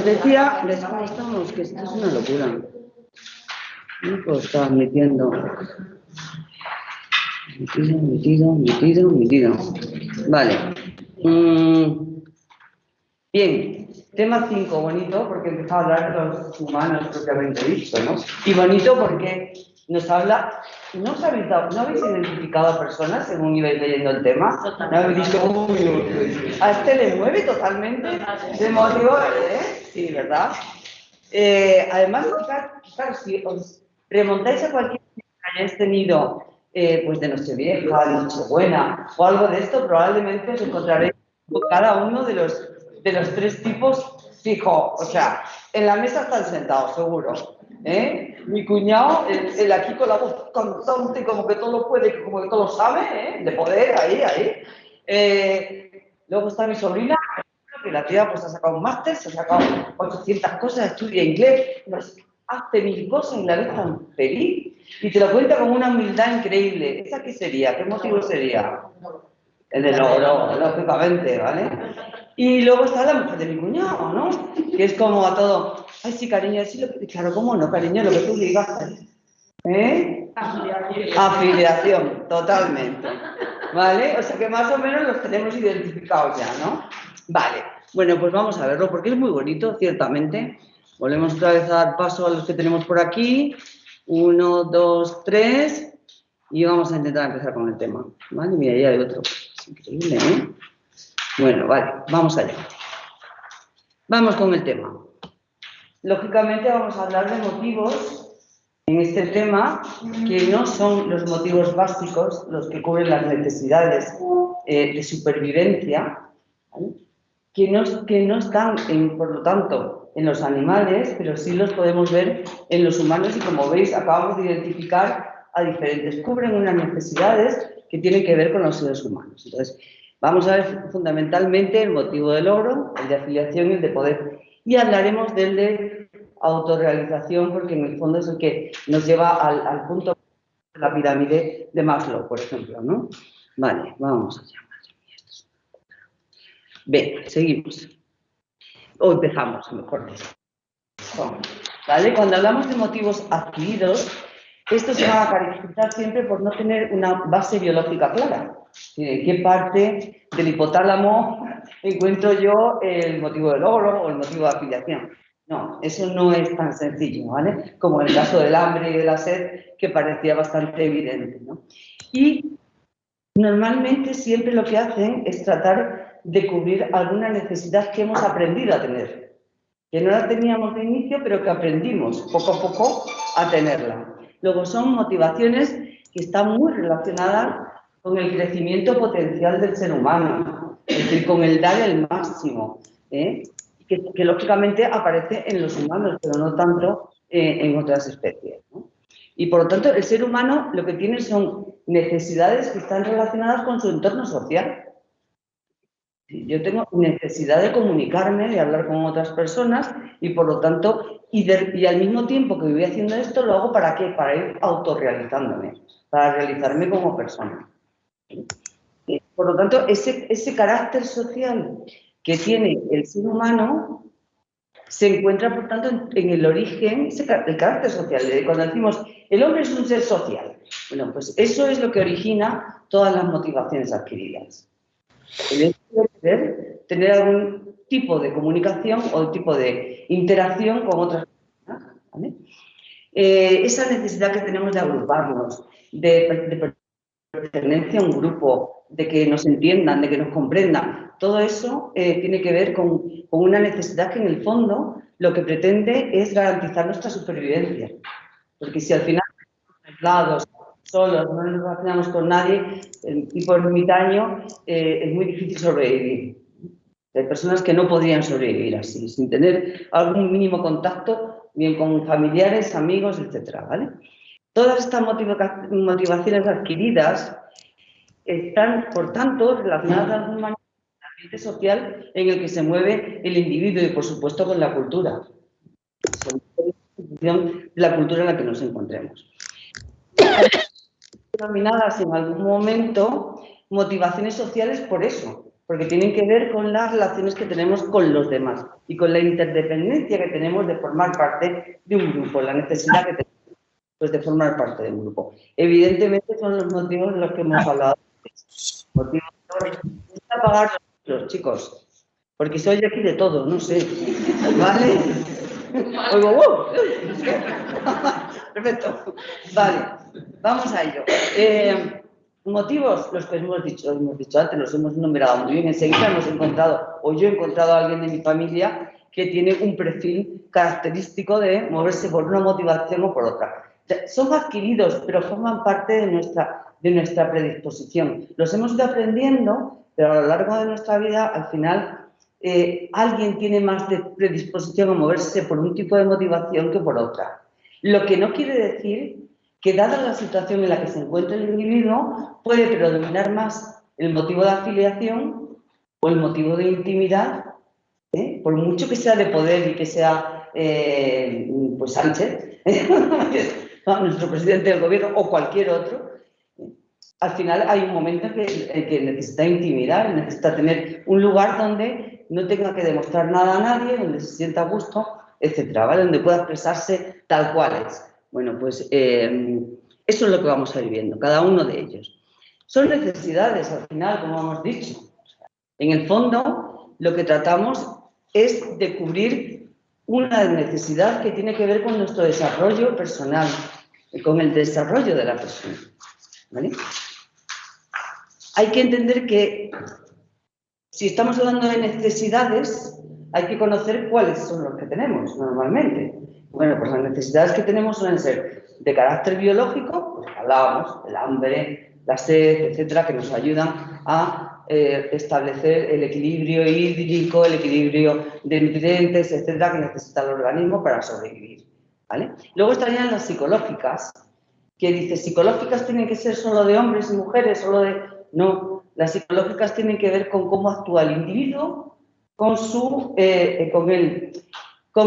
Decía, ¿cómo estamos? Que esto es una locura. No puedo estar metiendo. Metido. Vale. Bien, tema 5, bonito, porque empieza a hablar de los humanos propiamente dicho, ¿no? Y bonito porque nos habla. ¿No habéis identificado a personas según ibais leyendo el tema? ¿No habéis dicho, uy, a este le mueve totalmente? ¿De motivo? Sí, ¿verdad? Además, claro, si os remontáis a cualquier que hayáis tenido, pues de Nochevieja, de Nochebuena o algo de esto, probablemente os encontraréis con cada uno de los tres tipos fijo. O sea, en la mesa están sentados, seguro. Mi cuñado, el aquí con la voz cantante, como que todo lo puede, como que todo lo sabe, de poder, ahí. Luego está mi sobrina, que la tía pues ha sacado un máster, se ha sacado 800 cosas, estudia inglés, hace 1000 cosas y la ves tan feliz. Y te lo cuenta con una humildad increíble. ¿Esa qué sería? ¿Qué motivo sería? El del logro, lógicamente, ¿vale? Y luego está la mujer de mi cuñado, ¿no? Que es como a todo, ay, sí, cariño, sí, claro, ¿cómo no, cariño? Lo que tú digas. Afiliación, totalmente. ¿Vale? O sea que más o menos los tenemos identificados ya, ¿no? Vale. Bueno, pues vamos a verlo, porque es muy bonito, ciertamente. Volvemos otra vez a dar paso a los que tenemos por aquí. 1, 2, 3. Y vamos a intentar empezar con el tema. ¿Vale? Mira, ya hay otro. Es increíble, ¿eh? Bueno, vale, vamos allá. Vamos con el tema. Lógicamente vamos a hablar de motivos en este tema que no son los motivos básicos los que cubren las necesidades de supervivencia, ¿vale? que no están, por lo tanto, en los animales, pero sí los podemos ver en los humanos y, como veis, acabamos de identificar a diferentes. Cubren unas necesidades que tienen que ver con los seres humanos. Entonces, vamos a ver fundamentalmente el motivo del logro, el de afiliación y el de poder. Y hablaremos del de autorrealización, porque en el fondo es el que nos lleva al punto de la pirámide de Maslow, por ejemplo, ¿no? Vale, vamos allá. Bien, seguimos. O empezamos, mejor dicho. ¿Vale? Cuando hablamos de motivos adquiridos, estos se van a caracterizar siempre por no tener una base biológica clara. ¿En qué parte del hipotálamo encuentro yo el motivo del logro o el motivo de afiliación? No, eso no es tan sencillo, ¿vale? Como en el caso del hambre y de la sed, que parecía bastante evidente, ¿no? Y normalmente siempre lo que hacen es tratar de cubrir alguna necesidad que hemos aprendido a tener, que no la teníamos de inicio, pero que aprendimos poco a poco a tenerla. Luego son motivaciones que están muy relacionadas con el crecimiento potencial del ser humano, es decir, con el dar el máximo, que lógicamente aparece en los humanos, pero no tanto en otras especies, ¿no? Y por lo tanto, el ser humano lo que tiene son necesidades que están relacionadas con su entorno social. Yo tengo necesidad de comunicarme, de hablar con otras personas y, por lo tanto, y al mismo tiempo que voy haciendo esto, lo hago ¿para qué? Para ir autorrealizándome, para realizarme como persona. Por lo tanto, ese carácter social que tiene el ser humano se encuentra, por tanto, en el origen, el carácter social. Cuando decimos, el hombre es un ser social, bueno, pues eso es lo que origina todas las motivaciones adquiridas. El hecho de tener algún tipo de comunicación o tipo de interacción con otras personas, ¿vale? Esa necesidad que tenemos de agruparnos, de pertenencia a un grupo, de que nos entiendan, de que nos comprendan, todo eso tiene que ver con una necesidad que, en el fondo, lo que pretende es garantizar nuestra supervivencia. Porque si al final estamos aislados, solos, no nos relacionamos con nadie, el tipo ermitaño, es muy difícil sobrevivir. Hay personas que no podrían sobrevivir así, sin tener algún mínimo contacto, bien con familiares, amigos, etcétera, ¿vale? Todas estas motivaciones adquiridas están, por tanto, relacionadas de alguna manera con el ambiente social en el que se mueve el individuo y, por supuesto, con la cultura. En función de la cultura en la que nos encontremos. Denominadas en algún momento motivaciones sociales por eso, porque tienen que ver con las relaciones que tenemos con los demás y con la interdependencia que tenemos de formar parte de un grupo, la necesidad que tenemos pues, de formar parte de un grupo. Evidentemente son los motivos de los que hemos hablado antes. Motivos de apagar los chicos, porque se oye aquí de todo, no sé, ¿vale? Oigo, ¡wow! Perfecto, vale, vamos a ello. Motivos, los que hemos dicho antes, los hemos enumerado muy bien. Enseguida hemos encontrado, o yo he encontrado a alguien de mi familia que tiene un perfil característico de moverse por una motivación o por otra. Son adquiridos, pero forman parte de nuestra predisposición. Los hemos ido aprendiendo, pero a lo largo de nuestra vida, al final, alguien tiene más de predisposición a moverse por un tipo de motivación que por otra. Lo que no quiere decir que, dada la situación en la que se encuentra el individuo, puede predominar más el motivo de afiliación o el motivo de intimidad, por mucho que sea de poder y que sea pues Sánchez, nuestro presidente del gobierno o cualquier otro. Al final hay un momento en que necesita intimidad, necesita tener un lugar donde no tenga que demostrar nada a nadie, donde se sienta a gusto, etcétera, ¿vale? Donde pueda expresarse tal cual es. Bueno, pues eso es lo que vamos a ir viendo, cada uno de ellos. Son necesidades, al final, como hemos dicho. En el fondo, lo que tratamos es de cubrir una necesidad que tiene que ver con nuestro desarrollo personal, con el desarrollo de la persona, ¿vale? Hay que entender que si estamos hablando de necesidades, hay que conocer cuáles son los que tenemos normalmente. Bueno, pues las necesidades que tenemos suelen ser de carácter biológico, pues hablábamos, el hambre, la sed, etcétera, que nos ayudan a establecer el equilibrio hídrico, el equilibrio de nutrientes, etcétera, que necesita el organismo para sobrevivir, ¿vale? Luego estarían las psicológicas, que dice, ¿psicológicas tienen que ser solo de hombres y mujeres, solo de...? No, las psicológicas tienen que ver con cómo actúa el individuo, con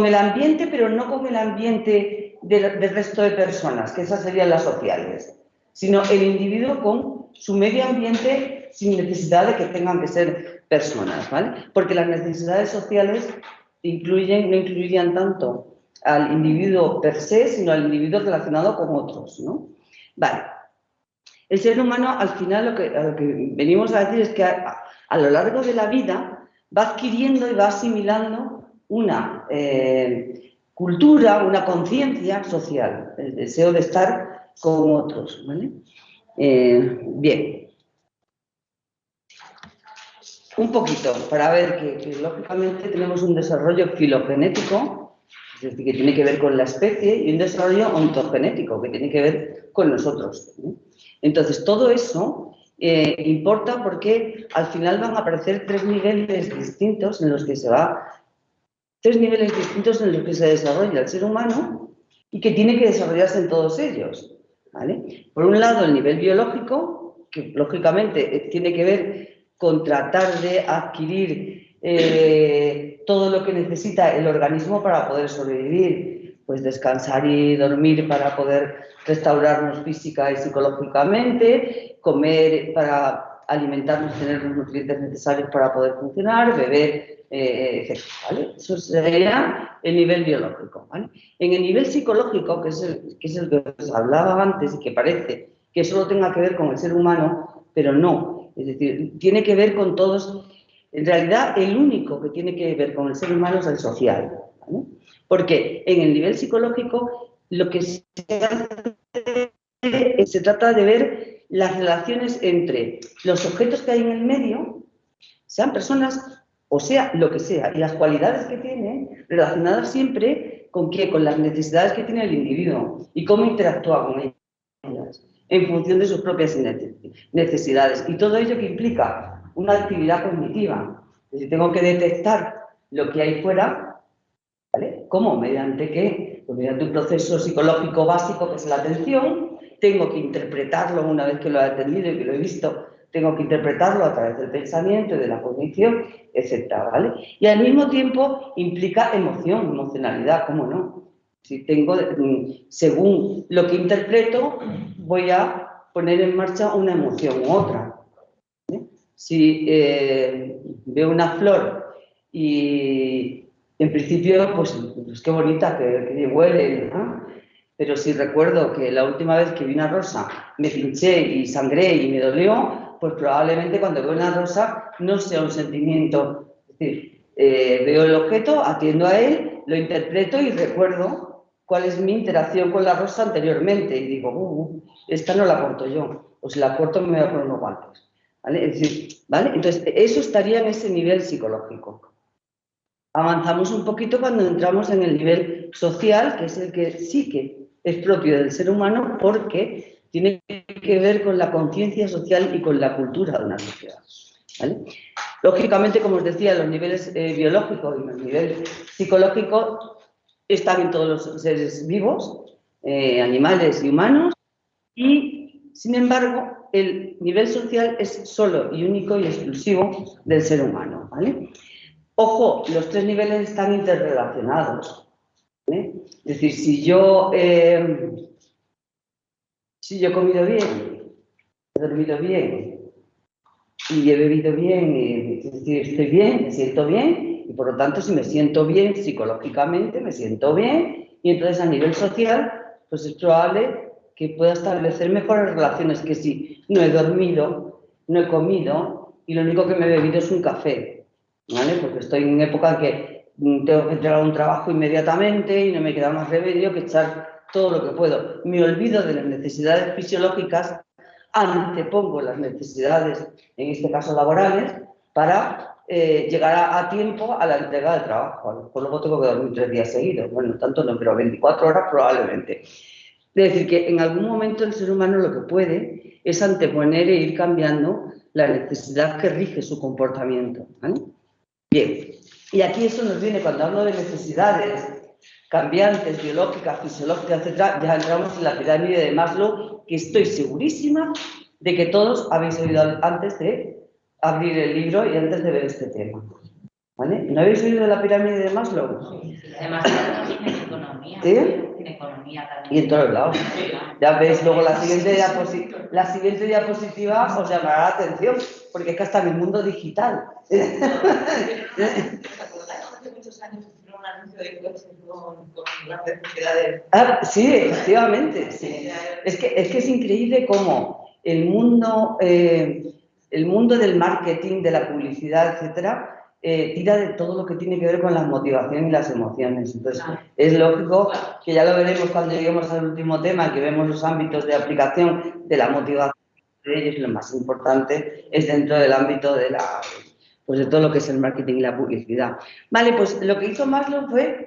el ambiente, pero no con el ambiente del resto de personas, que esas serían las sociales, sino el individuo con su medio ambiente sin necesidad de que tengan que ser personas, ¿vale? Porque las necesidades sociales no incluirían tanto al individuo per se, sino al individuo relacionado con otros, ¿no? Vale. El ser humano, al final, lo que venimos a decir es que a lo largo de la vida va adquiriendo y va asimilando una cultura, una conciencia social, el deseo de estar con otros, ¿vale? Bien. Un poquito, para ver que lógicamente tenemos un desarrollo filogenético, es decir, que tiene que ver con la especie, y un desarrollo ontogenético, que tiene que ver con nosotros, ¿no? Entonces, todo eso importa porque al final van a aparecer tres niveles distintos en los que se desarrolla el ser humano y que tiene que desarrollarse en todos ellos, ¿vale? Por un lado, el nivel biológico, que lógicamente tiene que ver con tratar de adquirir todo lo que necesita el organismo para poder sobrevivir, pues descansar y dormir para poder restaurarnos física y psicológicamente, comer para alimentarnos, tener los nutrientes necesarios para poder funcionar, beber, etc. ¿Vale? Eso sería el nivel biológico, ¿vale? En el nivel psicológico, que es el que os hablaba antes y que parece que solo tenga que ver con el ser humano, pero no. Es decir, tiene que ver con todos. En realidad, el único que tiene que ver con el ser humano es el social, ¿vale? Porque en el nivel psicológico lo que se trata de ver las relaciones entre los objetos que hay en el medio, sean personas o sea lo que sea, y las cualidades que tiene relacionadas siempre con qué, con las necesidades que tiene el individuo y cómo interactúa con ellas en función de sus propias necesidades. Y todo ello que implica una actividad cognitiva. Es decir, tengo que detectar lo que hay fuera, ¿vale? ¿Cómo? ¿Mediante qué? Pues mediante un proceso psicológico básico que es la atención. Tengo que interpretarlo una vez que lo he atendido y que lo he visto, tengo que interpretarlo a través del pensamiento y de la cognición, etcétera, ¿vale? Y al mismo tiempo implica emocionalidad, ¿cómo no? Si tengo, según lo que interpreto, voy a poner en marcha una emoción u otra, ¿eh? Si veo una flor y en principio, pues qué bonita, que bien huele, ¿no? Pero si recuerdo que la última vez que vi una rosa me pinché y sangré y me dolió, pues probablemente cuando veo una rosa no sea un sentimiento. Es decir, veo el objeto, atiendo a él, lo interpreto y recuerdo cuál es mi interacción con la rosa anteriormente. Y digo, esta no la corto yo, o si la corto me voy a poner unos guantes. ¿Vale? Es decir, ¿vale? Entonces, eso estaría en ese nivel psicológico. Avanzamos un poquito cuando entramos en el nivel social, que es el que sí que es propio del ser humano porque tiene que ver con la conciencia social y con la cultura de una sociedad. ¿Vale? Lógicamente, como os decía, los niveles biológicos y los niveles psicológicos están en todos los seres vivos, animales y humanos, y sin embargo, el nivel social es solo y único y exclusivo del ser humano. ¿Vale? Ojo, los tres niveles están interrelacionados. ¿Vale? Es decir, si yo he comido bien, he dormido bien y he bebido bien, es decir, estoy bien, me siento bien, y por lo tanto, si me siento bien psicológicamente, me siento bien, y entonces a nivel social, pues es probable que pueda establecer mejores relaciones que si no he dormido, no he comido, y lo único que me he bebido es un café, ¿vale? Porque estoy en época que tengo que entregar un trabajo inmediatamente y no me queda más remedio que echar todo lo que puedo. Me olvido de las necesidades fisiológicas, antepongo las necesidades, en este caso laborales, para llegar a tiempo a la entrega del trabajo. Pues luego tengo que dormir 3 días seguidos. Bueno, tanto no, pero 24 horas probablemente. Es decir, que en algún momento el ser humano lo que puede es anteponer e ir cambiando la necesidad que rige su comportamiento. ¿Vale? Bien, y aquí eso nos viene, cuando hablo de necesidades cambiantes, biológicas, fisiológicas, etcétera, ya entramos en la pirámide de Maslow, que estoy segurísima de que todos habéis oído antes de abrir el libro y antes de ver este tema. ¿Vale? ¿No habéis oído de la pirámide de Maslow? Sí, además tiene economía. ¿Sí? Tiene economía también. Y en todos lados. Ya veis, luego la siguiente diapositiva os llamará la atención, porque es que hasta en el mundo digital. Hace muchos años hicieron un anuncio de coches con las necesidades. Sí, efectivamente. Sí. Es que es increíble cómo el mundo del marketing, de la publicidad, etcétera, tira de todo lo que tiene que ver con las motivaciones y las emociones. Entonces, es lógico que ya lo veremos cuando lleguemos al último tema, que vemos los ámbitos de aplicación de la motivación de ellos, y lo más importante es dentro del ámbito de de todo lo que es el marketing y la publicidad. Vale, pues lo que hizo Maslow fue,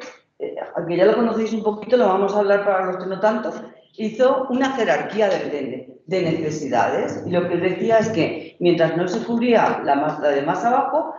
aunque ya lo conocéis un poquito, lo vamos a hablar para los que no tanto, hizo una jerarquía de necesidades, y lo que él decía es que mientras no se cubría la de más abajo,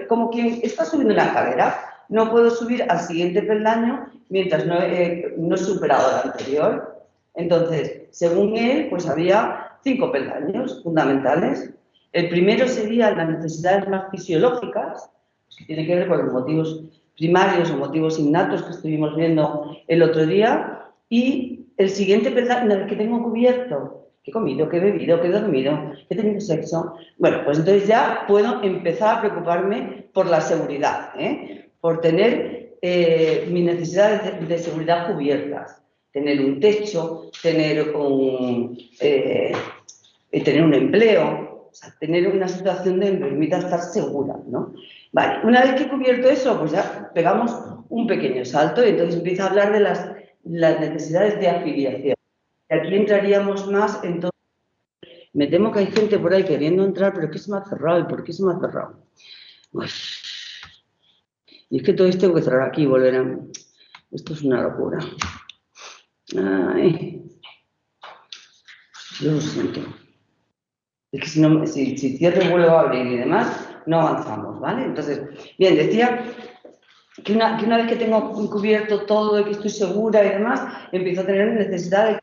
como quien está subiendo una escalera, no puedo subir al siguiente peldaño mientras no he superado el anterior. Entonces, según él, pues había 5 peldaños fundamentales. El primero sería las necesidades más fisiológicas, que tiene que ver con los motivos primarios o motivos innatos que estuvimos viendo el otro día, y el siguiente peldaño, el que tengo cubierto, que he comido, que he bebido, que he dormido, que he tenido sexo, bueno, pues entonces ya puedo empezar a preocuparme por la seguridad, por tener mis necesidades de seguridad cubiertas, tener un techo, tener un empleo, o sea, tener una situación de que me permita estar segura, ¿no? Vale, una vez que he cubierto eso, pues ya pegamos un pequeño salto y entonces empieza a hablar de las necesidades de afiliación. Y aquí entraríamos más en todo. Me temo que hay gente por ahí queriendo entrar, pero ¿qué se me ha cerrado? ¿Y por qué se me ha cerrado? Pues, y es que todo esto tengo que cerrar aquí y volver a... Esto es una locura. Ay. Yo lo siento. Es que si cierro y vuelvo a abrir y demás, no avanzamos, ¿vale? Entonces, bien, decía que una vez que tengo cubierto todo, de que estoy segura y demás, empiezo a tener necesidad de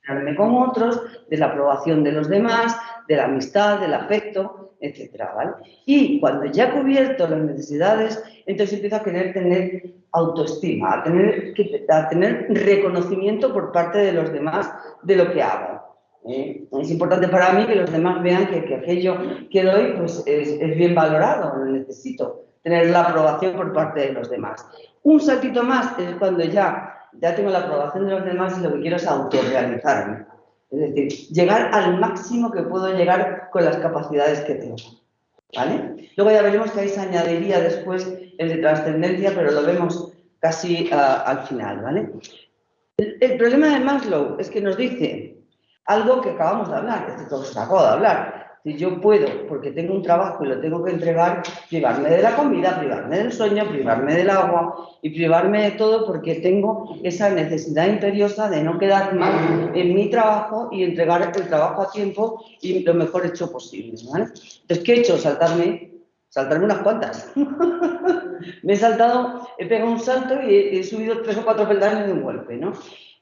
comunicarme con otros, de la aprobación de los demás, de la amistad, del afecto, etcétera, ¿vale? Y cuando ya he cubierto las necesidades, entonces empiezo a querer tener autoestima, a tener reconocimiento por parte de los demás de lo que hago. Es importante para mí que los demás vean que aquello que doy pues, es bien valorado, lo necesito, tener la aprobación por parte de los demás. Un saltito más es cuando ya tengo la aprobación de los demás y lo que quiero es autorrealizarme. Es decir, llegar al máximo que puedo llegar con las capacidades que tengo. ¿Vale? Luego ya veremos que ahí se añadiría después el de trascendencia, pero lo vemos casi al final. ¿Vale? El problema de Maslow es que nos dice algo que acabamos de hablar, es que os acabo de hablar. Si yo puedo, porque tengo un trabajo y lo tengo que entregar, privarme de la comida, privarme del sueño, privarme del agua y privarme de todo porque tengo esa necesidad imperiosa de no quedar mal en mi trabajo y entregar el trabajo a tiempo y lo mejor hecho posible. ¿Vale? Entonces, ¿qué he hecho? Saltarme unas cuantas. Me he saltado, he pegado un salto y he subido 3 o 4 peldaños de un golpe, ¿no?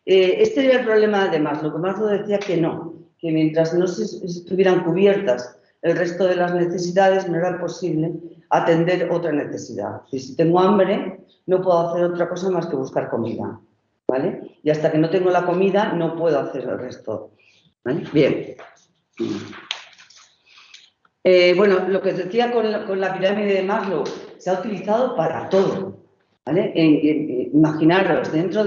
Este era el problema de Maslow, que Maslow decía que no, que mientras no se estuvieran cubiertas el resto de las necesidades no era posible atender otra necesidad. Y si tengo hambre, no puedo hacer otra cosa más que buscar comida, ¿vale? Y hasta que no tengo la comida, no puedo hacer el resto, ¿vale? Bien. Bueno, lo que os decía con la pirámide de Maslow, se ha utilizado para todo, ¿vale? Imaginaros, dentro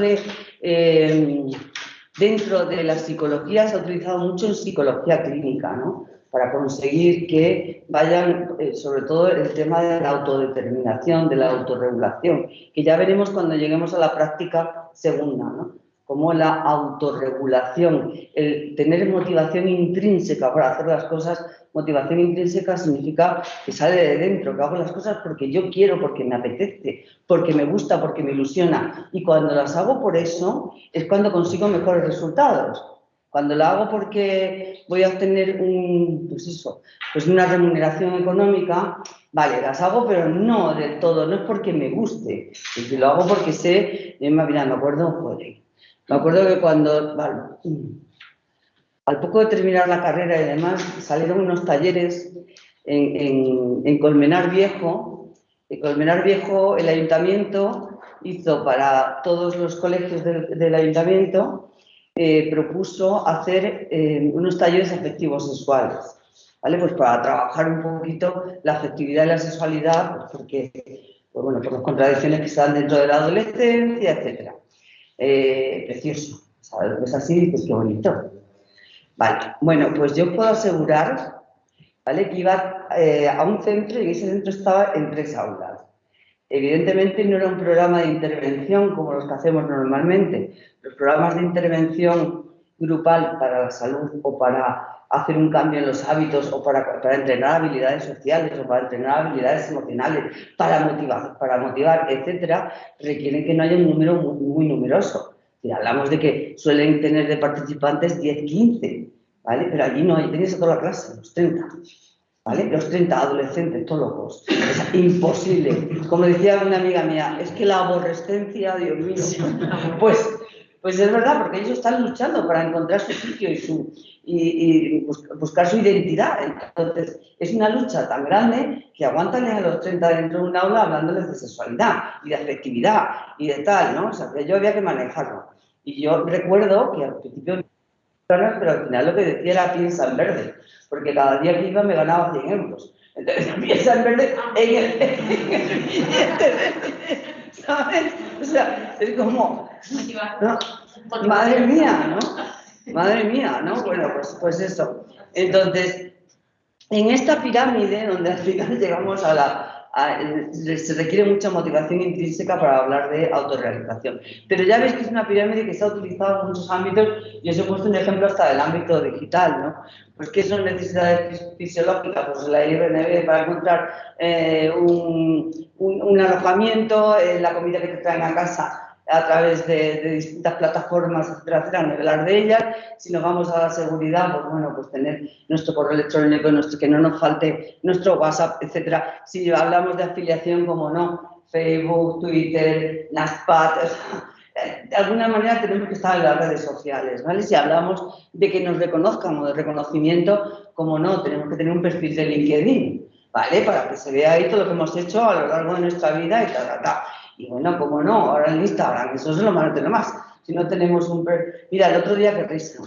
de la psicología se ha utilizado mucho en psicología clínica, ¿no? Para conseguir que vayan, sobre todo el tema de la autodeterminación, de la autorregulación, que ya veremos cuando lleguemos a la práctica segunda, ¿no? Como la autorregulación, el tener motivación intrínseca para hacer las cosas. Motivación intrínseca significa que sale de dentro, que hago las cosas porque yo quiero, porque me apetece, porque me gusta, porque me ilusiona. Y cuando las hago por eso, es cuando consigo mejores resultados. Cuando lo hago porque voy a obtener una remuneración económica, vale, las hago, pero no del todo, no es porque me guste. Es que lo hago porque sé, mira, me acuerdo que cuando... Vale, al poco de terminar la carrera y demás, salieron unos talleres en Colmenar Viejo. En Colmenar Viejo, el ayuntamiento hizo para todos los colegios del ayuntamiento, propuso hacer unos talleres afectivos sexuales, ¿vale? Pues para trabajar un poquito la afectividad y la sexualidad, pues porque, pues bueno, por las contradicciones que se dan dentro de la adolescencia, etc. Precioso, ¿sabes? Es así, dices, qué bonito. Vale, bueno, pues yo puedo asegurar, ¿vale?, que iba a un centro y ese centro estaba en 3 aulas. Evidentemente no era un programa de intervención como los que hacemos normalmente. Los programas de intervención grupal para la salud o para hacer un cambio en los hábitos o para entrenar habilidades sociales o para entrenar habilidades emocionales, para motivar, etcétera, requieren que no haya un número muy numeroso. Si hablamos de que suelen tener de participantes 10, 15, ¿vale? Pero allí no hay, tenéis a toda la clase, los 30, ¿vale? Los 30 adolescentes, todos locos. Es imposible. Como decía una amiga mía, es que la aborrescencia, Dios mío, pues es verdad, porque ellos están luchando para encontrar su sitio y buscar su identidad. Entonces, es una lucha tan grande que aguantan a los 30 dentro de un aula hablándoles de sexualidad y de afectividad y de tal, ¿no? O sea, que yo había que manejarlo. Y yo recuerdo que al principio, pero al final lo que decía era piensa en verde, porque cada día que iba me ganaba 100 euros. Entonces, piensa en verde en el billete, ¿sabes? O sea, es como... ¿no? Madre mía, ¿no? Madre mía, ¿no? Bueno, pues eso. Entonces, en esta pirámide, donde al final llegamos se requiere mucha motivación intrínseca para hablar de autorrealización. Pero ya veis que es una pirámide que se ha utilizado en muchos ámbitos y os he puesto un ejemplo hasta del ámbito digital, ¿no? Pues ¿qué son necesidades fisiológicas? Pues la IRNB para encontrar un alojamiento, la comida que te traen a casa a través de distintas plataformas, etcétera, ni hablar de ellas. Si nos vamos a la seguridad, pues bueno, pues tener nuestro correo electrónico, que no nos falte nuestro WhatsApp, etcétera. Si hablamos de afiliación, como no, Facebook, Twitter, Naspat, de alguna manera tenemos que estar en las redes sociales, ¿vale? Si hablamos de que nos reconozcan o de reconocimiento, como no, tenemos que tener un perfil de LinkedIn, ¿vale? Para que se vea ahí todo lo que hemos hecho a lo largo de nuestra vida y tal. Y bueno, como no, ahora en Instagram, eso es lo malo de lo más. Si no tenemos un... Mira, el otro día, qué risa.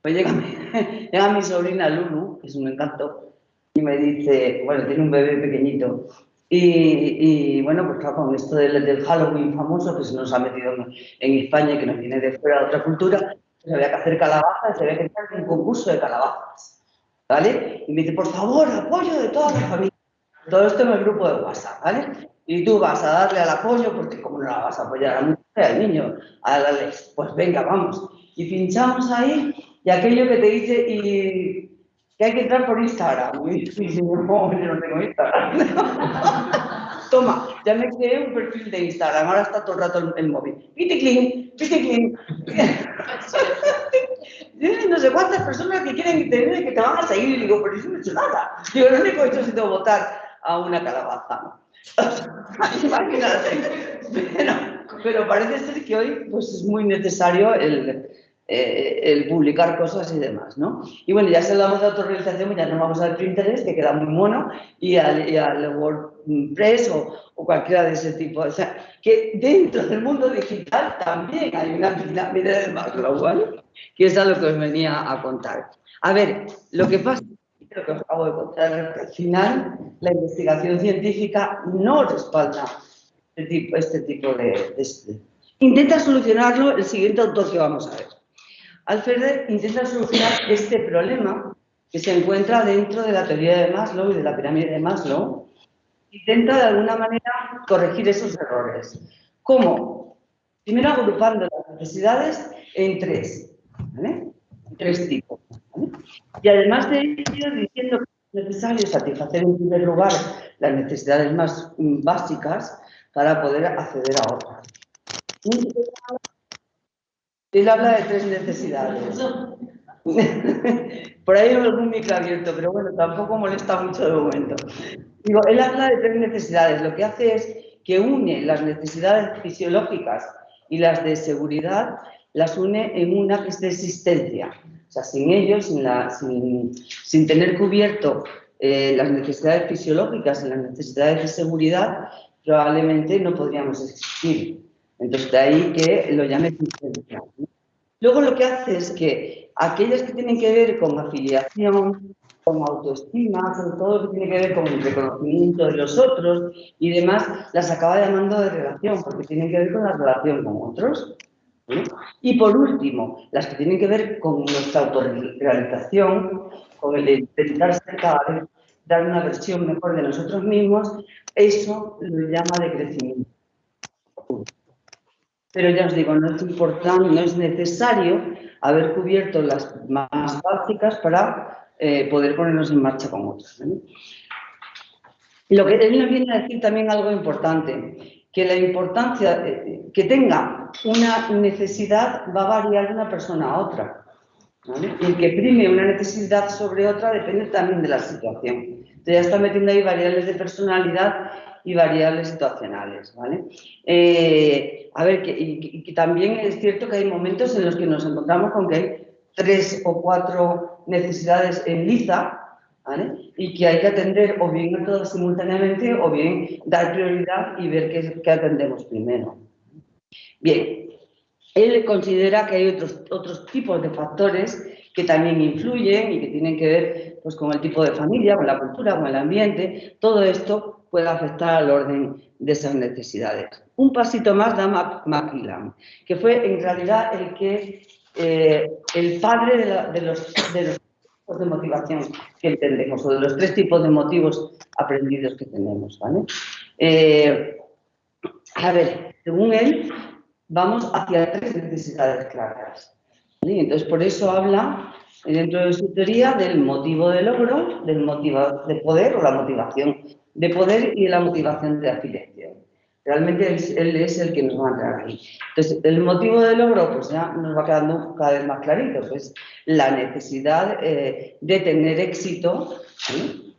Pues llega mi sobrina Lulu, que es un encanto, y me dice, bueno, tiene un bebé pequeñito, y bueno, pues claro, con esto del Halloween famoso que se nos ha metido en España y que nos viene de fuera de otra cultura, pues había que hacer calabazas, se había que hacer un concurso de calabazas, ¿vale? Y me dice, por favor, apoyo de toda la familia. Todo esto en el grupo de WhatsApp, ¿vale? Y tú vas a darle al apoyo, porque como no la vas a apoyar a la mujer, al niño, a darle, pues venga, vamos. Y pinchamos ahí, y aquello que te dice, y que hay que entrar por Instagram. Y yo no tengo Instagram. Toma, ya me creé un perfil de Instagram, ahora está todo el rato el móvil. Piticlin, piticlin. No sé cuántas personas que quieren tener que te van a seguir. Y digo, pero yo no he hecho nada. Digo, lo único que he hecho ha sido votar a una calabaza. Imagínate. Pero parece ser que hoy pues, es muy necesario el publicar cosas y demás, ¿no? Y bueno, ya si hablamos de autorrealización, pues ya nos vamos al Pinterest, que queda muy mono, y al WordPress o cualquiera de ese tipo. O sea, que dentro del mundo digital también hay una pirámide de Maslow, ¿vale? Que es a lo que os venía a contar. A ver, lo que pasa, lo que os acabo de contar, al final la investigación científica no respalda este tipo de intenta solucionarlo el siguiente autor que vamos a ver. Alfred intenta solucionar este problema que se encuentra dentro de la teoría de Maslow y de la pirámide de Maslow. Intenta de alguna manera corregir esos errores. ¿Cómo? Primero agrupando las necesidades en tres, ¿vale? Tres tipos. ¿Vale? Y además de ello, diciendo que es necesario satisfacer en primer lugar las necesidades más básicas para poder acceder a otras. Él habla de tres necesidades. Por ahí hay algún micro abierto, pero bueno, tampoco molesta mucho de momento. Digo, él habla de tres necesidades. Lo que hace es que une las necesidades fisiológicas y las de seguridad, las une en una que es de existencia. O sea, sin ellos, sin tener cubierto las necesidades fisiológicas y las necesidades de seguridad, probablemente no podríamos existir. Entonces, de ahí que lo llame existencia. Luego lo que hace es que aquellas que tienen que ver con afiliación, con autoestima, sobre todo lo que tiene que ver con el reconocimiento de los otros y demás, las acaba llamando de relación, porque tienen que ver con la relación con otros. ¿Sí? Y por último, las que tienen que ver con nuestra autorrealización, con el intentar ser cada vez, dar una versión mejor de nosotros mismos, eso lo llama de crecimiento. Pero ya os digo, no es importante, no es necesario haber cubierto las más básicas para poder ponernos en marcha con otras. ¿No? Lo que él nos viene a decir también algo importante, que la importancia que tenga una necesidad va a variar de una persona a otra. ¿Vale? Y el que prime una necesidad sobre otra depende también de la situación. Entonces ya está metiendo ahí variables de personalidad y variables situacionales, ¿vale? A ver, que también es cierto que hay momentos en los que nos encontramos con que hay 3 o 4 necesidades en liza, ¿vale? Y que hay que atender o bien a todas simultáneamente o bien dar prioridad y ver qué atendemos primero. Bien, él considera que hay otros tipos de factores que también influyen y que tienen que ver pues, con el tipo de familia, con la cultura, con el ambiente. Todo esto puede afectar al orden de esas necesidades. Un pasito más da Macmillan, que fue en realidad el padre de los tipos de motivación que entendemos, o de los 3 tipos de motivos aprendidos que tenemos. ¿Vale? A ver, según él, vamos hacia 3 necesidades claras. ¿Sí? Entonces, por eso habla, dentro de su teoría, del motivo de logro, del motivo de poder o la motivación de poder y de la motivación de afiliación. Realmente él es el que nos va a entrar ahí. Entonces, el motivo de logro, pues ya nos va quedando cada vez más clarito, pues la necesidad de tener éxito, ¿sí?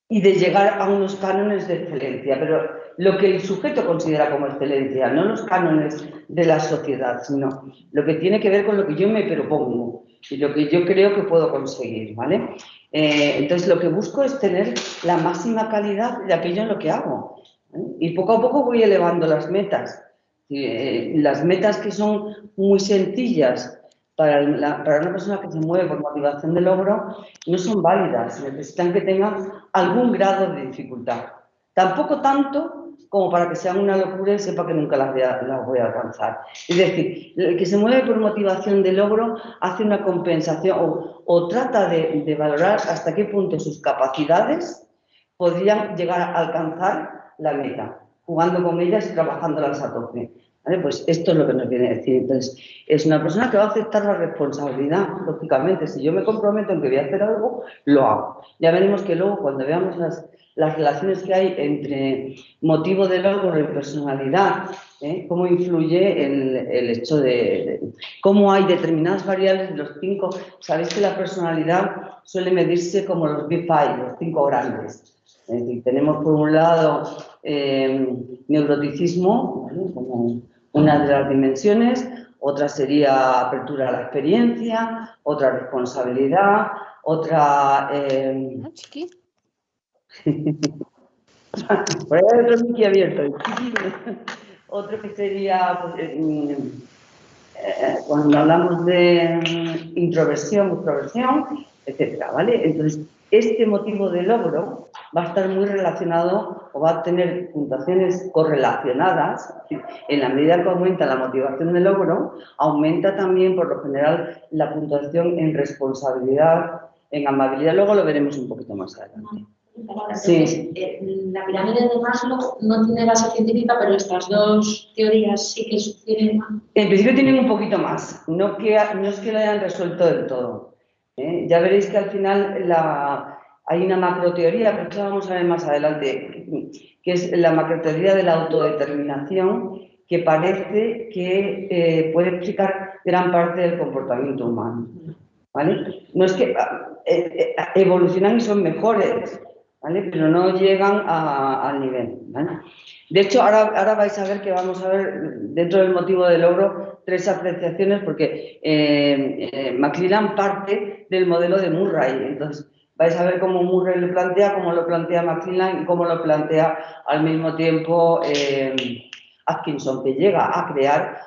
Y de llegar a unos cánones de excelencia, pero lo que el sujeto considera como excelencia, no los cánones de la sociedad, sino lo que tiene que ver con lo que yo me propongo y lo que yo creo que puedo conseguir, ¿vale? Entonces, lo que busco es tener la máxima calidad de aquello en lo que hago, ¿eh? Y poco a poco voy elevando las metas. Las metas que son muy sencillas, para una persona que se mueve por motivación de logro no son válidas, necesitan que tengan algún grado de dificultad. Tampoco tanto como para que sean una locura y sepa que nunca las voy a alcanzar. Es decir, el que se mueve por motivación de logro hace una compensación o trata de valorar hasta qué punto sus capacidades podrían llegar a alcanzar la meta, jugando con ellas y trabajándolas a tope. ¿Vale? Pues esto es lo que nos viene a decir. Entonces, es una persona que va a aceptar la responsabilidad, lógicamente. Si yo me comprometo en que voy a hacer algo, lo hago. Ya veremos que luego, cuando veamos las relaciones que hay entre motivo de logro y personalidad, cómo influye el hecho de cómo hay determinadas variables de los 5. Sabéis que la personalidad suele medirse como los Big Five, los 5 grandes. Es decir, tenemos por un lado neuroticismo, ¿vale? Como una de las dimensiones, otra sería apertura a la experiencia, otra responsabilidad, otra... por ahí hay otro Mickey abierto. Otro que sería, pues, cuando hablamos de introversión, extroversión, etcétera, ¿vale? Entonces, este motivo de logro va a estar muy relacionado o va a tener puntuaciones correlacionadas. En la medida que aumenta la motivación de logro, aumenta también, por lo general, la puntuación en responsabilidad, en amabilidad. Luego lo veremos un poquito más adelante. Sí. La pirámide de Maslow no tiene base científica, pero estas dos teorías sí que tienen. En principio tienen un poquito más, no es que lo hayan resuelto del todo. Ya veréis que al final hay una macroteoría, pero esto vamos a ver más adelante, que es la macroteoría de la autodeterminación, que parece que puede explicar gran parte del comportamiento humano. ¿Vale? No es que evolucionan y son mejores, ¿vale? Pero no llegan al nivel, ¿vale? De hecho, ahora vais a ver que vamos a ver dentro del motivo de logro 3 apreciaciones, porque McClellan parte del modelo de Murray. Entonces, vais a ver cómo Murray lo plantea, cómo lo plantea McClellan y cómo lo plantea al mismo tiempo Atkinson, que llega a crear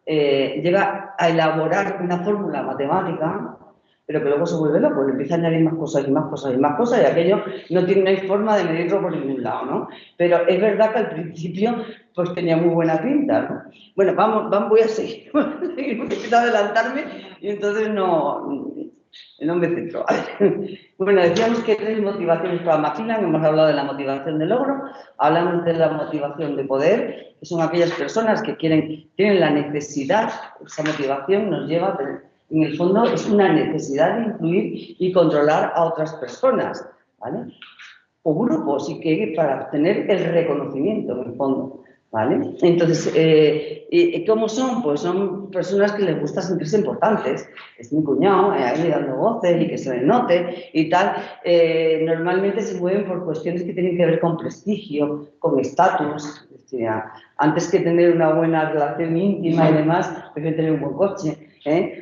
llega a elaborar una fórmula matemática, pero que luego se vuelve loco, le empieza a añadir más cosas y más cosas y más cosas, y aquello no hay forma de medirlo por ningún lado, ¿no? Pero es verdad que al principio pues tenía muy buena pinta, ¿no? Bueno, voy a seguir, porque empiezo a adelantarme y entonces no me centro. Bueno, decíamos que hay 3 motivaciones para McClellan, hemos hablado de la motivación de logro, hablamos de la motivación de poder, que son aquellas personas que tienen la necesidad, esa motivación nos lleva a tener, en el fondo es una necesidad de influir y controlar a otras personas, ¿vale? O grupos, y que para obtener el reconocimiento, en el fondo, ¿vale? Entonces, ¿cómo son? Pues son personas que les gusta sentirse importantes. Es mi cuñado, ahí dando voces y que se les note y tal. Normalmente se mueven por cuestiones que tienen que ver con prestigio, con estatus. Antes que tener una buena relación íntima y demás, prefieren tener un buen coche.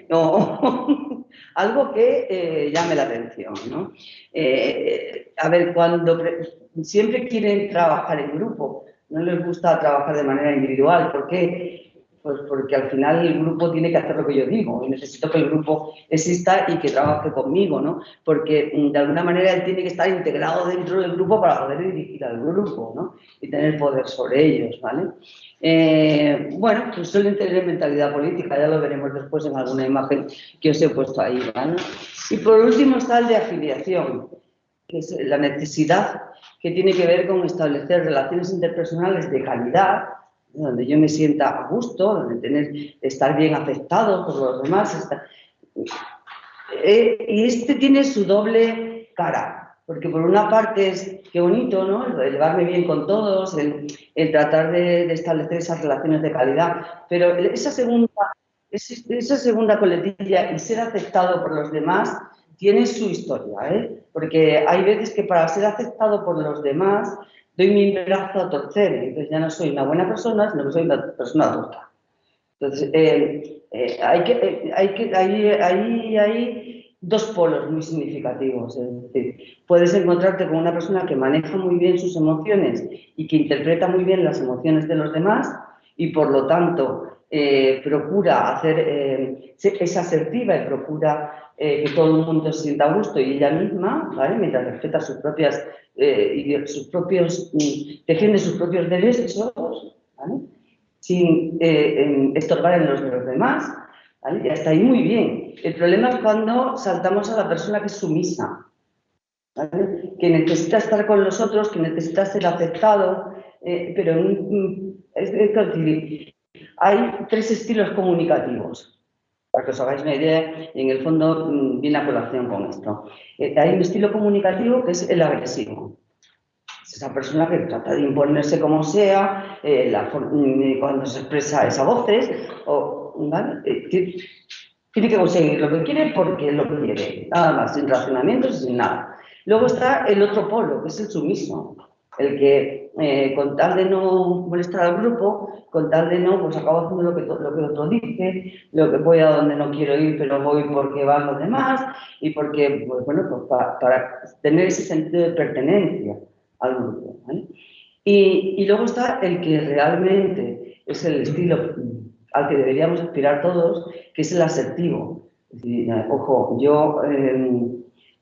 No, algo que llame la atención, ¿no? A ver, cuando siempre quieren trabajar en grupo, no les gusta trabajar de manera individual. ¿Por qué? Pues porque al final el grupo tiene que hacer lo que yo digo y necesito que el grupo exista y que trabaje conmigo, ¿no? Porque de alguna manera él tiene que estar integrado dentro del grupo para poder dirigir al grupo, ¿no? Y tener poder sobre ellos, ¿vale? Bueno, pues suelen tener mentalidad política, ya lo veremos después en alguna imagen que os he puesto ahí, ¿vale? Y por último está el de afiliación, que es la necesidad que tiene que ver con establecer relaciones interpersonales de calidad, donde yo me sienta a gusto, donde estar bien aceptado por los demás. Y este tiene su doble cara, porque por una parte es qué bonito, ¿no? El llevarme bien con todos, el tratar de establecer esas relaciones de calidad, pero esa segunda coletilla y ser aceptado por los demás tiene su historia, porque hay veces que para ser aceptado por los demás doy mi brazo a torcer, entonces ya no soy una buena persona, sino que soy una persona adulta. Entonces, hay 2 polos muy significativos. Es decir, puedes encontrarte con una persona que maneja muy bien sus emociones y que interpreta muy bien las emociones de los demás y, por lo tanto, procura es asertiva y procura que todo el mundo se sienta a gusto y ella misma, ¿vale? Mientras respeta sus propias, defiende sus propios derechos, ¿vale? Sin estorbar en los de los demás, ¿vale? Y hasta ahí muy bien. El problema es cuando saltamos a la persona que es sumisa, ¿vale? Que necesita estar con los otros, que necesita ser aceptado, pero es decir, hay 3 estilos comunicativos, para que os hagáis una idea, y en el fondo viene a colación con esto. Hay un estilo comunicativo que es el agresivo. Es esa persona que trata de imponerse como sea, cuando se expresa es a voces, ¿vale? Tiene que conseguir lo que quiere porque lo quiere, nada más, sin razonamientos, sin nada. Luego está el otro polo, que es el sumiso, el que con tal de no molestar al grupo, con tal de no, pues acabo haciendo lo que el otro dice, lo que voy a donde no quiero ir, pero voy porque van los demás y porque, pues, bueno, pues para tener ese sentido de pertenencia al grupo, ¿vale? Y luego está el que realmente es el estilo al que deberíamos aspirar todos, que es el asertivo. Es decir, ojo, yo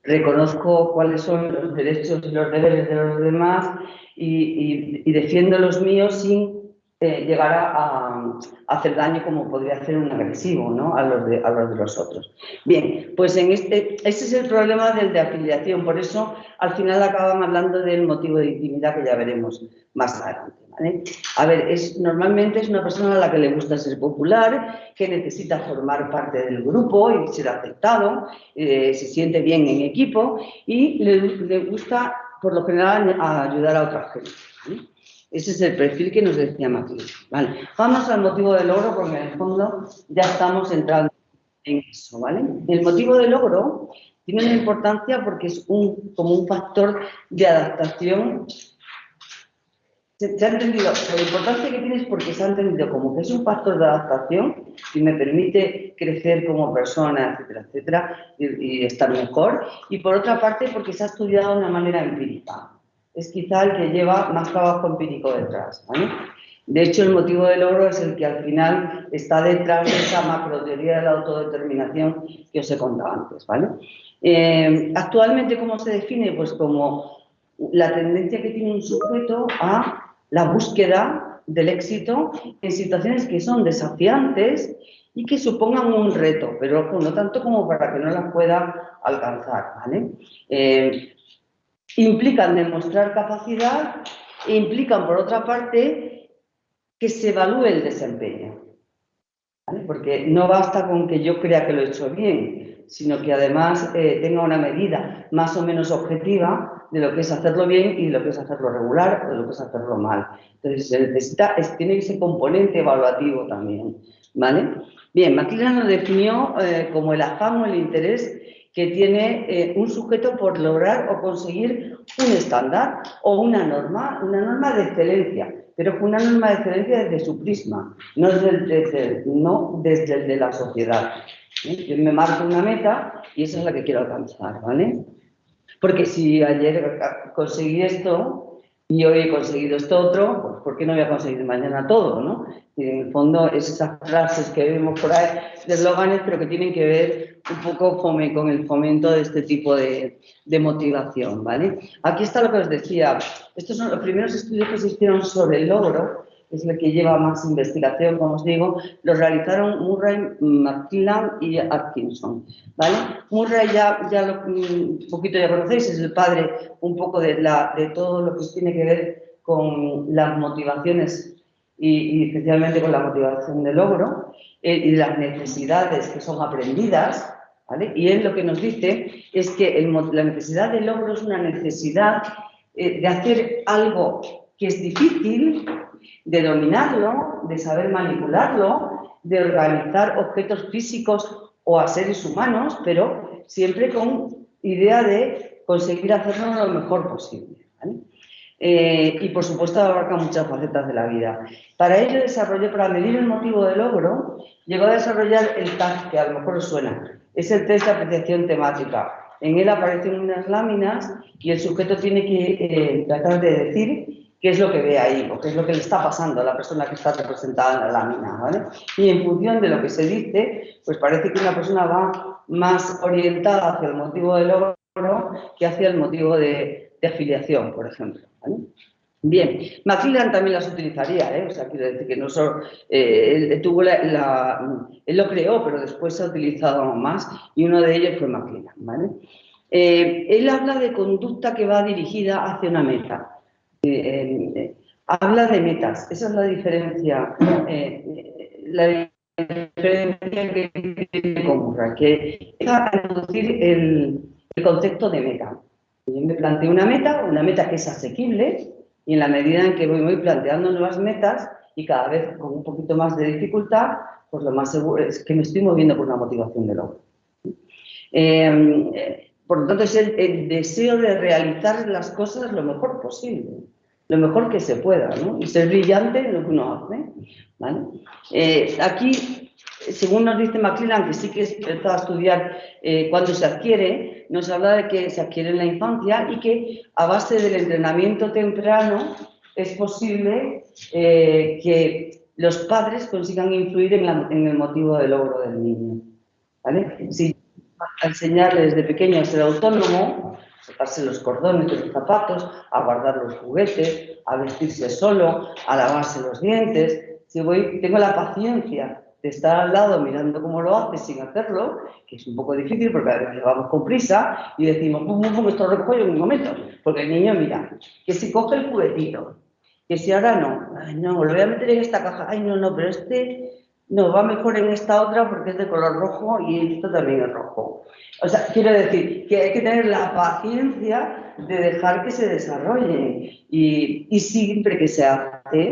reconozco cuáles son los derechos y los deberes de los demás y defiendo los míos sin llegar a hacer daño como podría hacer un agresivo, ¿no? a los de los otros. Bien, pues ese es el problema del de afiliación, por eso al final acaban hablando del motivo de intimidad que ya veremos más adelante. ¿Vale? A ver, normalmente es una persona a la que le gusta ser popular, que necesita formar parte del grupo y ser aceptado, se siente bien en equipo y le gusta, por lo general, ayudar a otra gente. ¿Vale? Ese es el perfil que nos decía Matilde. Vale. Vamos al motivo de logro, porque en el fondo ya estamos entrando en eso. ¿Vale? El motivo de logro tiene una importancia porque es como un factor de adaptación. Se ha entendido, la importancia que tiene es porque se ha entendido como que es un factor de adaptación y me permite crecer como persona, etcétera, etcétera, y estar mejor. Y por otra parte, porque se ha estudiado de una manera empírica. Es quizá el que lleva más trabajo empírico detrás, ¿vale? De hecho, el motivo de logro es el que al final está detrás de esa macroteoría de la autodeterminación que os he contado antes, ¿vale? Actualmente, ¿cómo se define? Pues como la tendencia que tiene un sujeto a la búsqueda del éxito en situaciones que son desafiantes y que supongan un reto, pero no tanto como para que no las pueda alcanzar, ¿vale? Implican demostrar capacidad e implican, por otra parte, que se evalúe el desempeño, ¿vale? Porque no basta con que yo crea que lo he hecho bien, sino que además tenga una medida más o menos objetiva de lo que es hacerlo bien y de lo que es hacerlo regular o de lo que es hacerlo mal. Entonces, se necesita, tiene ese componente evaluativo también, ¿vale? Bien, Matilde nos definió como el afán o el interés que tiene un sujeto por lograr o conseguir un estándar o una norma de excelencia, pero una norma de excelencia desde su prisma, no desde el de la sociedad. Yo me marco una meta y esa es la que quiero alcanzar, ¿vale? Porque si ayer conseguí esto y hoy he conseguido esto otro, pues ¿por qué no voy a conseguir mañana todo, no? Y en el fondo es esas frases que vemos por ahí de eslóganes, pero que tienen que ver un poco con el fomento de este tipo de motivación, ¿vale? Aquí está lo que os decía. Estos son los primeros estudios que se hicieron sobre el logro, es el que lleva más investigación, como os digo, los realizaron Murray, Macmillan y Atkinson, ¿vale? Murray un poquito ya conocéis, es el padre un poco de todo lo que tiene que ver con las motivaciones y especialmente con la motivación de logro y las necesidades que son aprendidas, ¿vale? Y él lo que nos dice es que la necesidad de logro es una necesidad de hacer algo que es difícil, de dominarlo, de saber manipularlo, de organizar objetos físicos o a seres humanos, pero siempre con idea de conseguir hacerlo lo mejor posible, ¿vale? Y por supuesto abarca muchas facetas de la vida. Para ello para medir el motivo de logro, llegó a desarrollar el TAG, que a lo mejor os suena. Es el test de apreciación temática. En él aparecen unas láminas y el sujeto tiene que tratar de decir qué es lo que ve ahí o qué es lo que le está pasando a la persona que está representada en la lámina, ¿vale? Y en función de lo que se dice, pues parece que una persona va más orientada hacia el motivo de logro que hacia el motivo de afiliación, por ejemplo, ¿vale? Bien, Maclellan también las utilizaría, ¿eh? O sea, quiero decir que no solo, él lo creó, pero después se ha utilizado más y uno de ellos fue Maclellan, ¿vale? Él habla de conducta que va dirigida hacia una meta. Habla de metas, esa es la diferencia que tiene con Murray, que es a introducir el concepto de meta. Yo me planteo una meta que es asequible, y en la medida en que voy planteando nuevas metas y cada vez con un poquito más de dificultad, pues lo más seguro es que me estoy moviendo por una motivación de logro. Por lo tanto, es el deseo de realizar las cosas lo mejor posible, lo mejor que se pueda, ¿no? Y ser brillante en lo que uno hace, ¿vale? Aquí, según nos dice Maclellan, que sí que empezó a estudiar cuando se adquiere, nos habla de que se adquiere en la infancia y que a base del entrenamiento temprano es posible que los padres consigan influir en el motivo de logro del niño, ¿vale? Si a enseñarle desde pequeño a ser autónomo, a sacarse los cordones de los zapatos, a guardar los juguetes, a vestirse solo, a lavarse los dientes. Si tengo la paciencia de estar al lado mirando cómo lo hace sin hacerlo, que es un poco difícil porque a veces vamos con prisa y decimos, pum, esto lo recojo yo en un momento. Porque el niño, mira, que si coge el juguetito, que si ahora no, ay, no, lo voy a meter en esta caja, ay, no, pero este... No, va mejor en esta otra porque es de color rojo y esto también es rojo. O sea, quiero decir que hay que tener la paciencia de dejar que se desarrolle y siempre que se hace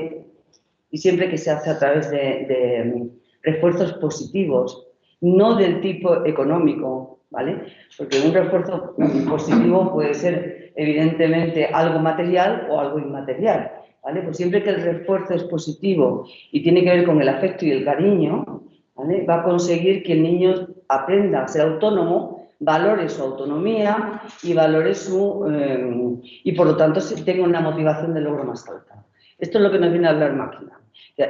a través de refuerzos positivos, no del tipo económico, ¿vale? Porque un refuerzo positivo puede ser evidentemente algo material o algo inmaterial. ¿Vale? Pues siempre que el refuerzo es positivo y tiene que ver con el afecto y el cariño, ¿vale? Va a conseguir que el niño aprenda a ser autónomo, valore su autonomía y valore y por lo tanto tenga una motivación de logro más alta. Esto es lo que nos viene a hablar Maclellan.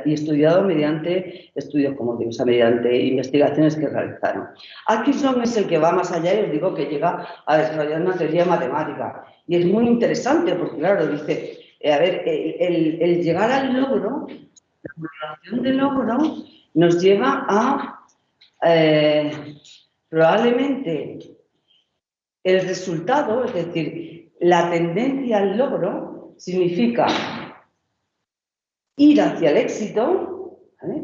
Y estudiado mediante estudios, como digo, o sea, mediante investigaciones que realizaron. Atkinson es el que va más allá y os digo que llega a desarrollar una teoría matemática. Y es muy interesante porque, claro, dice... A ver, el llegar al logro, la motivación del logro, nos lleva a probablemente el resultado, es decir, la tendencia al logro significa ir hacia el éxito, ¿vale?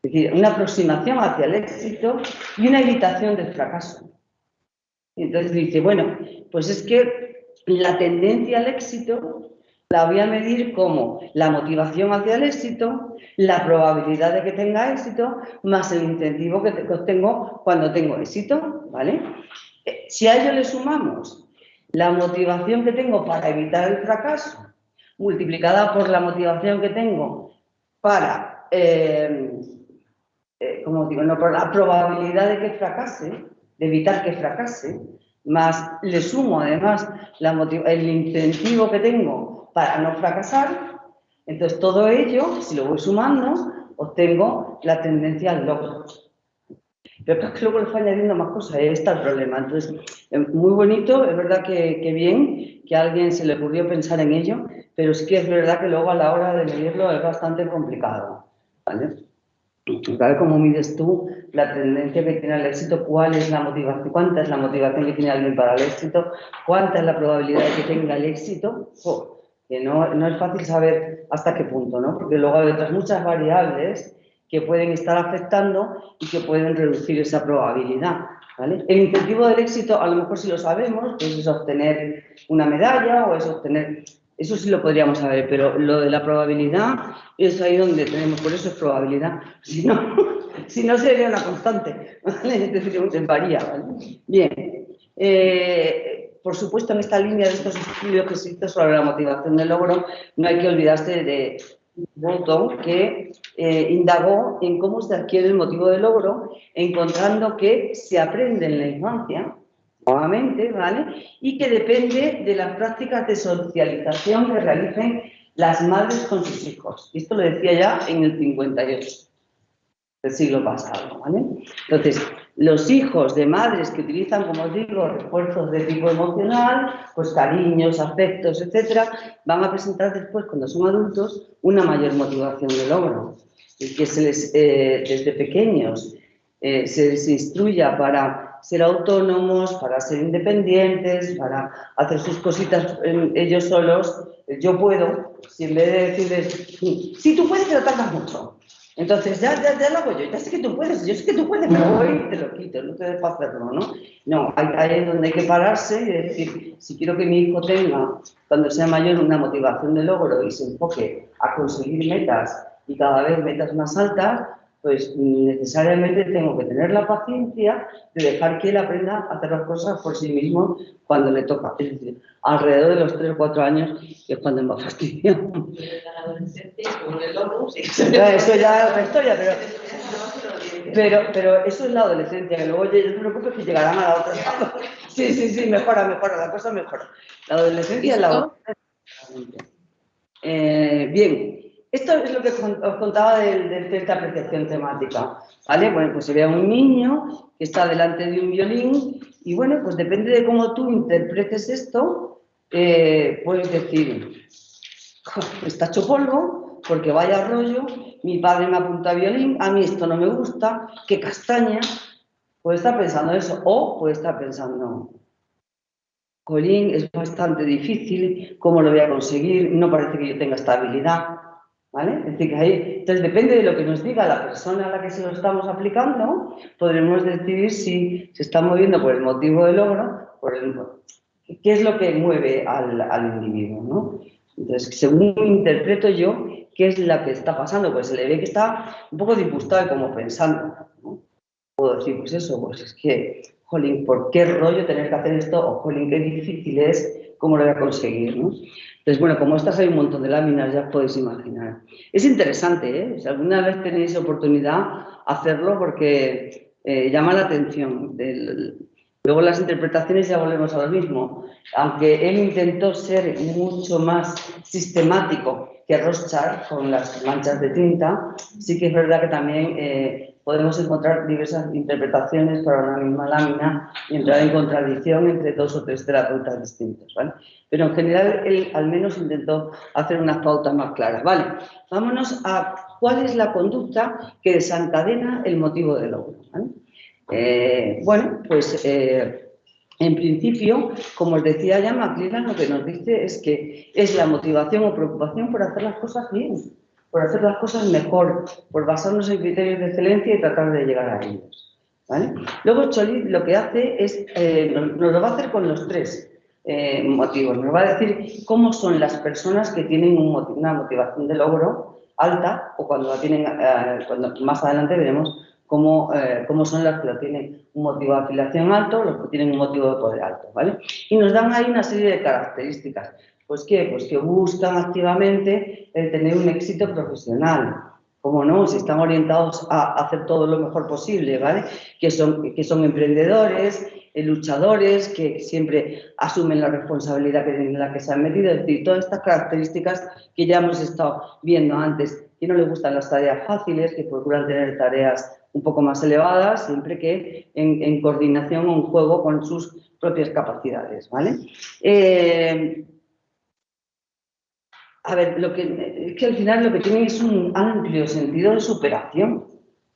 Es decir, una aproximación hacia el éxito y una evitación del fracaso. Y entonces dice, bueno, pues es que la tendencia al éxito la voy a medir como la motivación hacia el éxito, la probabilidad de que tenga éxito, más el incentivo que obtengo cuando tengo éxito, ¿vale? Si a ello le sumamos la motivación que tengo para evitar el fracaso, multiplicada por la motivación que tengo para, como digo, no, por la probabilidad de que fracase, de evitar que fracase, más le sumo además el incentivo que tengo para no fracasar, entonces todo ello, si lo voy sumando, obtengo la tendencia al logro. Pero es que luego le fue añadiendo más cosas, ahí está el problema. Entonces, muy bonito, es verdad que bien, que a alguien se le ocurrió pensar en ello, pero sí que es verdad que luego a la hora de medirlo es bastante complicado, ¿vale? Claro, ¿cómo mides tú la tendencia que tiene al éxito? ¿Cuál es la motivación? ¿Cuánta es la motivación que tiene alguien para el éxito? ¿Cuánta es la probabilidad de que tenga el éxito? Que no es fácil saber hasta qué punto, ¿no? Porque luego hay otras muchas variables que pueden estar afectando y que pueden reducir esa probabilidad, ¿vale? El incentivo del éxito, a lo mejor si lo sabemos, pues es obtener una medalla o es obtener... Eso sí lo podríamos saber, pero lo de la probabilidad es ahí donde tenemos, por eso es probabilidad. Si no sería una constante, ¿vale? Es decir, varía, ¿vale? Bien. Por supuesto, en esta línea de estos estudios que se hizo sobre la motivación del logro, no hay que olvidarse de Bolton, que indagó en cómo se adquiere el motivo del logro, encontrando que se aprende en la infancia, nuevamente, ¿vale? Y que depende de las prácticas de socialización que realicen las madres con sus hijos. Esto lo decía ya en el 58 del siglo pasado, ¿vale? Entonces, los hijos de madres que utilizan, como os digo, refuerzos de tipo emocional, pues cariños, afectos, etcétera, van a presentar después, cuando son adultos, una mayor motivación de logro. Y que se les, desde pequeños, se les instruya para ser autónomos, para ser independientes, para hacer sus cositas ellos solos. Yo puedo, si en vez de decirles, sí, tú puedes, pero tardas mucho. Entonces, ya lo hago yo, ya sé que tú puedes, yo sé que tú puedes, pero voy y te lo quito, no te dejo hacerlo, ¿no? No, ahí es donde hay que pararse y decir, si quiero que mi hijo tenga, cuando sea mayor, una motivación de logro y se enfoque a conseguir metas y cada vez metas más altas, pues necesariamente tengo que tener la paciencia de dejar que él aprenda a hacer las cosas por sí mismo cuando le toca. Es decir, alrededor de los 3 o 4 años, que es cuando me fastidia. La adolescencia, con el logro, sí. Eso ya es otra historia, pero eso es la adolescencia, que luego ya no te preocupes que llegarán a la otra. Sí, mejora, la cosa mejora. La adolescencia es la adolescencia. Bien, esto es lo que os contaba de cierta apreciación temática, ¿vale? Bueno, pues se ve a un niño que está delante de un violín y bueno, pues depende de cómo tú interpretes esto, puedes decir, está hecho polvo, porque vaya rollo, mi padre me apunta a violín, a mí esto no me gusta, qué castaña. Puede estar pensando eso, o puede estar pensando, jolín, es bastante difícil, ¿cómo lo voy a conseguir? No parece que yo tenga esta habilidad, ¿vale? Es decir, que ahí, entonces depende de lo que nos diga la persona a la que se lo estamos aplicando, podremos decidir si se está moviendo por el motivo de logro, qué es lo que mueve al individuo, ¿no? Entonces, según interpreto yo, ¿qué es lo que está pasando? Pues se le ve que está un poco disgustado y como pensando, ¿no? Puedo decir, pues eso, pues es que, jolín, ¿por qué rollo tener que hacer esto? O jolín, qué difícil es, ¿cómo lo voy a conseguir, no? Entonces, bueno, como estas hay un montón de láminas, ya os podéis imaginar. Es interesante, ¿eh? Si alguna vez tenéis oportunidad, hacerlo porque llama la atención. Luego las interpretaciones ya volvemos a lo mismo. Aunque él intentó ser mucho más sistemático que Rorschach con las manchas de tinta, sí que es verdad que también podemos encontrar diversas interpretaciones para una misma lámina y entrar en contradicción entre 2 o 3 terapeutas distintos, ¿vale? Pero en general él al menos intentó hacer unas pautas más claras, ¿vale? Vámonos a cuál es la conducta que desencadena el motivo del logro, ¿vale? Bueno, pues en principio, como os decía ya, McClelland lo que nos dice es que es la motivación o preocupación por hacer las cosas bien, por hacer las cosas mejor, por basarnos en criterios de excelencia y tratar de llegar a ellos, ¿vale? Luego Chollet lo que hace es, nos lo va a hacer con los 3 motivos, nos va a decir cómo son las personas que tienen una motivación de logro alta o cuando la tienen, cuando más adelante veremos cómo son las que lo tienen un motivo de afiliación alto, los que tienen un motivo de poder alto, ¿vale? Y nos dan ahí una serie de características. Pues ¿qué? Pues que buscan activamente el tener un éxito profesional. ¿Cómo no? Si están orientados a hacer todo lo mejor posible, ¿vale? Que son emprendedores, luchadores, que siempre asumen la responsabilidad en la que se han metido. Es decir, todas estas características que ya hemos estado viendo antes, que no les gustan las tareas fáciles, que procuran tener tareas un poco más elevadas, siempre que en coordinación o en juego con sus propias capacidades, ¿vale? A ver, es que al final lo que tienen es un amplio sentido de superación,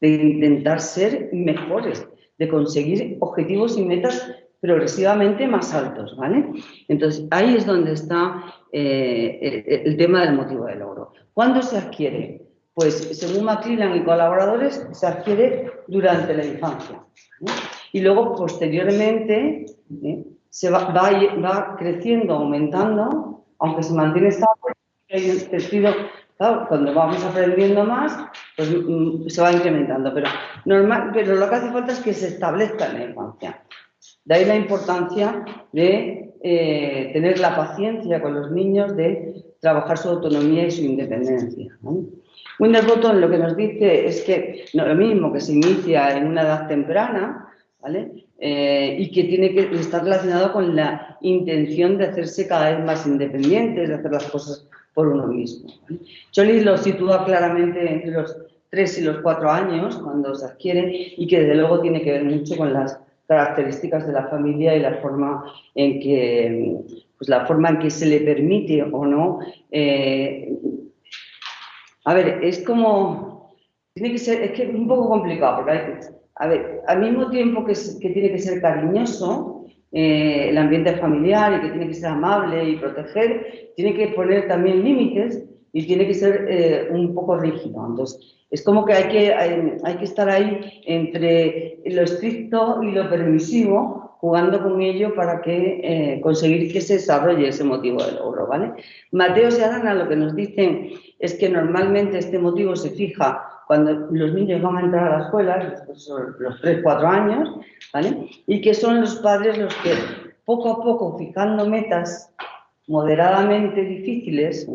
de intentar ser mejores, de conseguir objetivos y metas progresivamente más altos, ¿vale? Entonces, ahí es donde está el tema del motivo de logro. ¿Cuándo se adquiere? Pues, según McClelland y colaboradores, se adquiere durante la infancia, ¿no? Y luego, posteriormente, se va creciendo, aumentando, aunque se mantiene estable. Hay un sentido, claro, cuando vamos aprendiendo más, pues se va incrementando, pero lo que hace falta es que se establezca en la infancia. De ahí la importancia de tener la paciencia con los niños, de trabajar su autonomía y su independencia, ¿no? Winterbottom lo que nos dice es que no lo mismo que se inicia en una edad temprana, ¿vale? Y que tiene que estar relacionado con la intención de hacerse cada vez más independientes, de hacer las cosas por uno mismo, ¿vale? Scholli lo sitúa claramente entre los 3 y los 4 años, cuando se adquiere, y que desde luego tiene que ver mucho con las características de la familia y la forma en que, pues la forma en que se le permite o no. A ver, es como, tiene que ser, es que es un poco complicado, porque a ver, al mismo tiempo que tiene que ser cariñoso, el ambiente familiar, y que tiene que ser amable y proteger, tiene que poner también límites y tiene que ser un poco rígido. Entonces, es como que hay que estar ahí entre lo estricto y lo permisivo, jugando con ello para que conseguir que se desarrolle ese motivo de logro, ¿vale? Mateos y Arana lo que nos dicen es que normalmente este motivo se fija cuando los niños van a entrar a la escuela, los 3-4 años, ¿vale? Y que son los padres los que poco a poco, fijando metas moderadamente difíciles,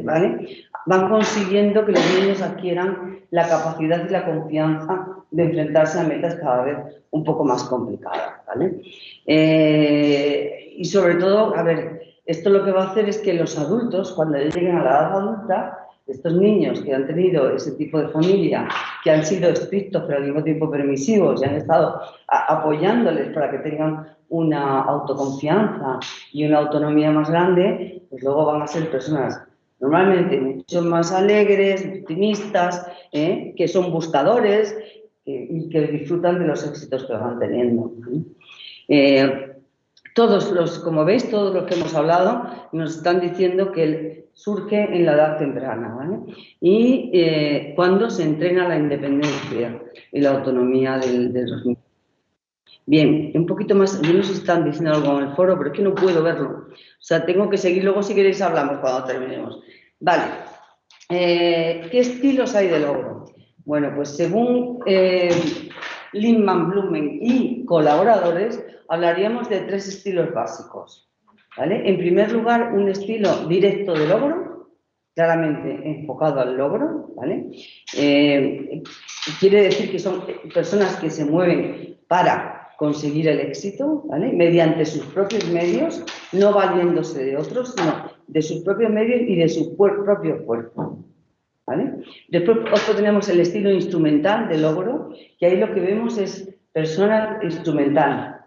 ¿vale?, van consiguiendo que los niños adquieran la capacidad y la confianza de enfrentarse a metas cada vez un poco más complicadas, ¿vale? Y sobre todo, a ver, esto lo que va a hacer es que los adultos, cuando lleguen a la edad adulta, estos niños que han tenido ese tipo de familia, que han sido estrictos pero al mismo tiempo permisivos y han estado apoyándoles para que tengan una autoconfianza y una autonomía más grande, pues luego van a ser personas normalmente mucho más alegres, optimistas, que son buscadores y que disfrutan de los éxitos que van teniendo. Como veis, todos los que hemos hablado nos están diciendo que surge en la edad temprana, ¿vale? Y cuando se entrena la independencia y la autonomía de los niños. Bien, un poquito más, yo no sé si están diciendo algo en el foro, pero es que no puedo verlo. O sea, tengo que seguir, luego si queréis hablamos cuando terminemos. Vale, ¿qué estilos hay de logro? Bueno, pues según Lindman, Blumen y colaboradores, hablaríamos de 3 estilos básicos, ¿vale? En primer lugar, un estilo directo de logro, claramente enfocado al logro, ¿vale? Quiere decir que son personas que se mueven para conseguir el éxito, ¿vale?, mediante sus propios medios, no valiéndose de otros, sino de sus propios medios y de su propio esfuerzo, ¿vale? Después tenemos el estilo instrumental de logro, que ahí lo que vemos es persona instrumental,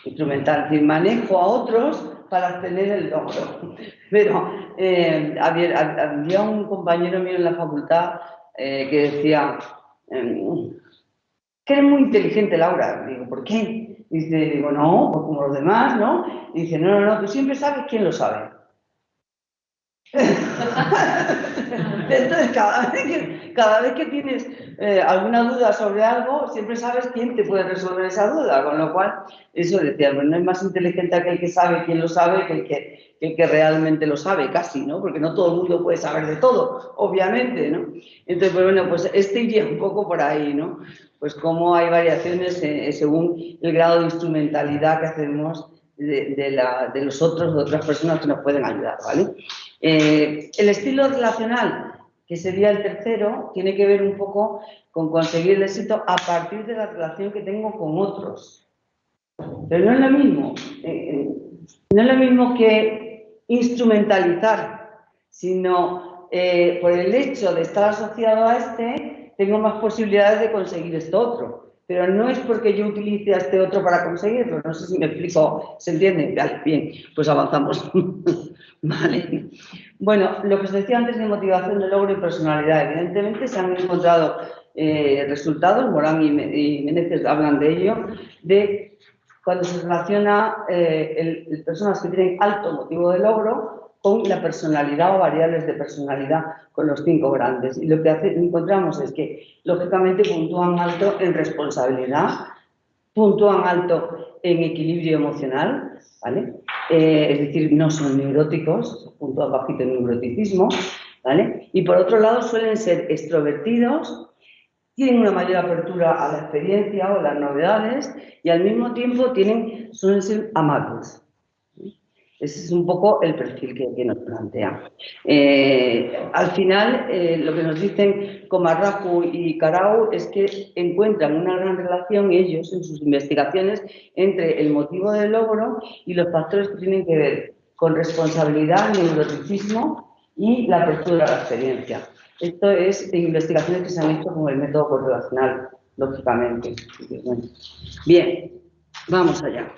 instrumental, es decir, manejo a otros para obtener el logro. Pero había un compañero mío en la facultad que decía, que eres muy inteligente, Laura. Digo, ¿por qué? Digo, no, pues como los demás, ¿no? Y dice, no, tú siempre sabes quién lo sabe. Entonces, cada vez que tienes alguna duda sobre algo, siempre sabes quién te puede resolver esa duda, con lo cual, eso decía, pues no es más inteligente aquel que sabe quién lo sabe que el que realmente lo sabe, casi, ¿no? Porque no todo el mundo puede saber de todo, obviamente, ¿no? Entonces, pues bueno, pues iría un poco por ahí, ¿no? Pues cómo hay variaciones según el grado de instrumentalidad que hacemos de los otros, de otras personas que nos pueden ayudar, ¿vale? El estilo relacional, que sería el tercero, tiene que ver un poco con conseguir el éxito a partir de la relación que tengo con otros. Pero no es lo mismo, no es lo mismo que instrumentalizar, sino por el hecho de estar asociado a este, tengo más posibilidades de conseguir esto otro. Pero no es porque yo utilice a este otro para conseguirlo. No sé si me explico, ¿se entiende? Vale, bien, pues avanzamos. Vale. Bueno, lo que os decía antes de motivación de logro y personalidad, evidentemente se han encontrado resultados, Morán y Meneses hablan de ello, de cuando se relaciona personas que tienen alto motivo de logro con la personalidad o variables de personalidad, con los 5 grandes. Y lo que encontramos es que, lógicamente, puntúan alto en responsabilidad, puntúan alto en equilibrio emocional, ¿vale? Es decir, no son neuróticos, puntúan bajito en neuroticismo, ¿vale? Y por otro lado suelen ser extrovertidos, tienen una mayor apertura a la experiencia o las novedades y al mismo tiempo suelen ser amables. Ese es un poco el perfil que nos plantea. Al final, lo que nos dicen Comarraju y Carau es que encuentran una gran relación ellos en sus investigaciones entre el motivo del logro y los factores que tienen que ver con responsabilidad, neuroticismo y la apertura a la experiencia. Esto es investigaciones que se han hecho con el método correlacional, lógicamente. Bien, vamos allá.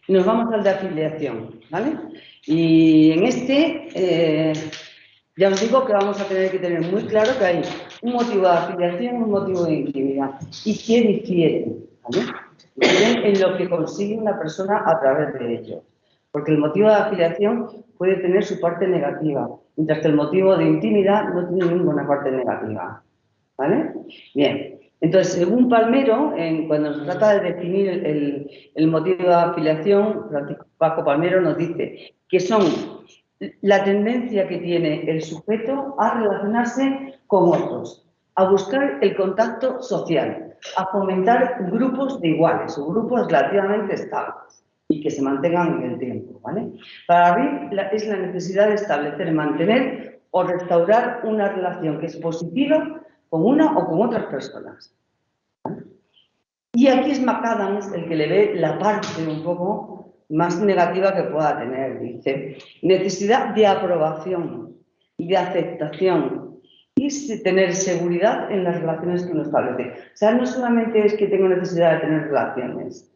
Nos vamos al de afiliación, ¿vale? Y en este, ya os digo que vamos a tener que tener muy claro que hay un motivo de afiliación y un motivo de intimidad. Y que difieren, ¿vale? Difieren en lo que consigue una persona a través de ello. Porque el motivo de afiliación puede tener su parte negativa, mientras que el motivo de intimidad no tiene ninguna parte negativa, ¿vale? Bien. Entonces, según Palmero, cuando se trata de definir el motivo de afiliación, Francisco Paco Palmero nos dice que son la tendencia que tiene el sujeto a relacionarse con otros, a buscar el contacto social, a fomentar grupos de iguales o grupos relativamente estables y que se mantengan en el tiempo, ¿vale? Para Riff es la necesidad de establecer, mantener o restaurar una relación que es positiva con una o con otras personas. ¿Vale? Y aquí es McAdams el que le ve la parte un poco más negativa que pueda tener. Dice, necesidad de aprobación y de aceptación y tener seguridad en las relaciones que uno establece. O sea, no solamente es que tengo necesidad de tener relaciones,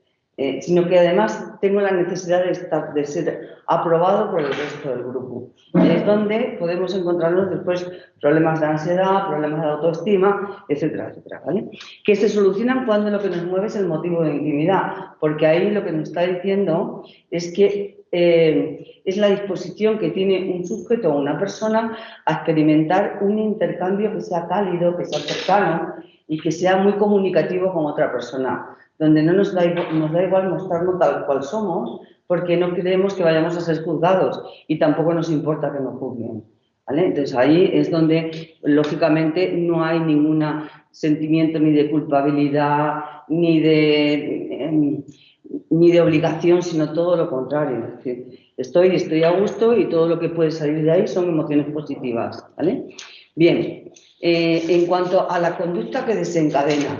sino que además tengo la necesidad de ser aprobado por el resto del grupo. Es donde podemos encontrarnos después problemas de ansiedad, problemas de autoestima, etcétera, etcétera, ¿vale? Que se solucionan cuando lo que nos mueve es el motivo de intimidad, porque ahí lo que nos está diciendo es que es la disposición que tiene un sujeto o una persona a experimentar un intercambio que sea cálido, que sea cercano y que sea muy comunicativo con otra persona, donde no nos da igual mostrarnos tal cual somos, porque no creemos que vayamos a ser juzgados y tampoco nos importa que nos juzguen, ¿vale? Entonces ahí es donde, lógicamente, no hay ningún sentimiento ni de culpabilidad, ni de obligación, sino todo lo contrario. Es decir, estoy a gusto y todo lo que puede salir de ahí son emociones positivas, ¿vale? Bien, en cuanto a la conducta que desencadena,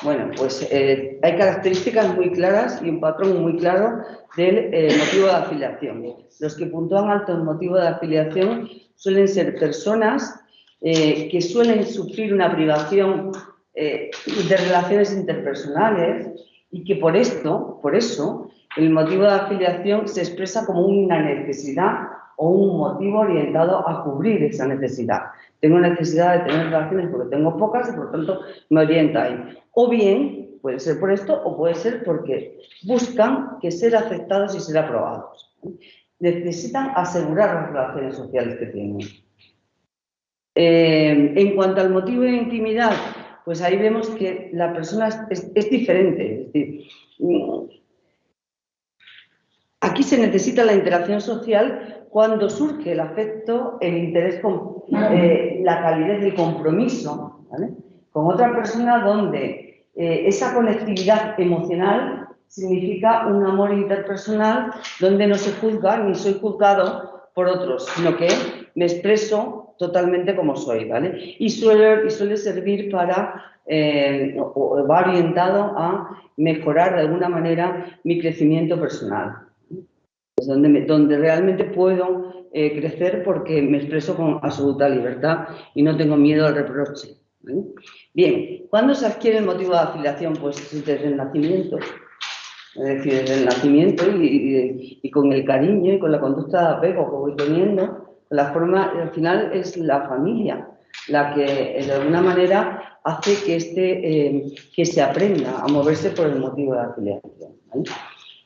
bueno, pues hay características muy claras y un patrón muy claro del motivo de afiliación. Los que puntúan alto el motivo de afiliación suelen ser personas que suelen sufrir una privación de relaciones interpersonales y que por eso, el motivo de afiliación se expresa como una necesidad o un motivo orientado a cubrir esa necesidad. Tengo necesidad de tener relaciones porque tengo pocas y por lo tanto me orienta ahí. O bien, puede ser por esto o puede ser porque buscan que ser aceptados y ser aprobados. Necesitan asegurar las relaciones sociales que tienen. En cuanto al motivo de intimidad, pues ahí vemos que la persona es diferente. Es decir, aquí se necesita la interacción social cuando surge el afecto, el interés, la calidez del compromiso, ¿vale? Con otra persona donde esa conectividad emocional significa un amor interpersonal donde no se juzga ni soy juzgado por otros, sino que me expreso totalmente como soy, ¿vale? Y suele servir para, o va orientado a mejorar de alguna manera mi crecimiento personal. Es donde realmente puedo crecer porque me expreso con absoluta libertad y no tengo miedo al reproche, ¿vale? Bien, ¿cuándo se adquiere el motivo de afiliación? Pues desde el nacimiento. Es decir, desde el nacimiento y con el cariño y con la conducta de apego que voy teniendo, la forma, al final es la familia la que de alguna manera hace que se aprenda a moverse por el motivo de afiliación, ¿vale?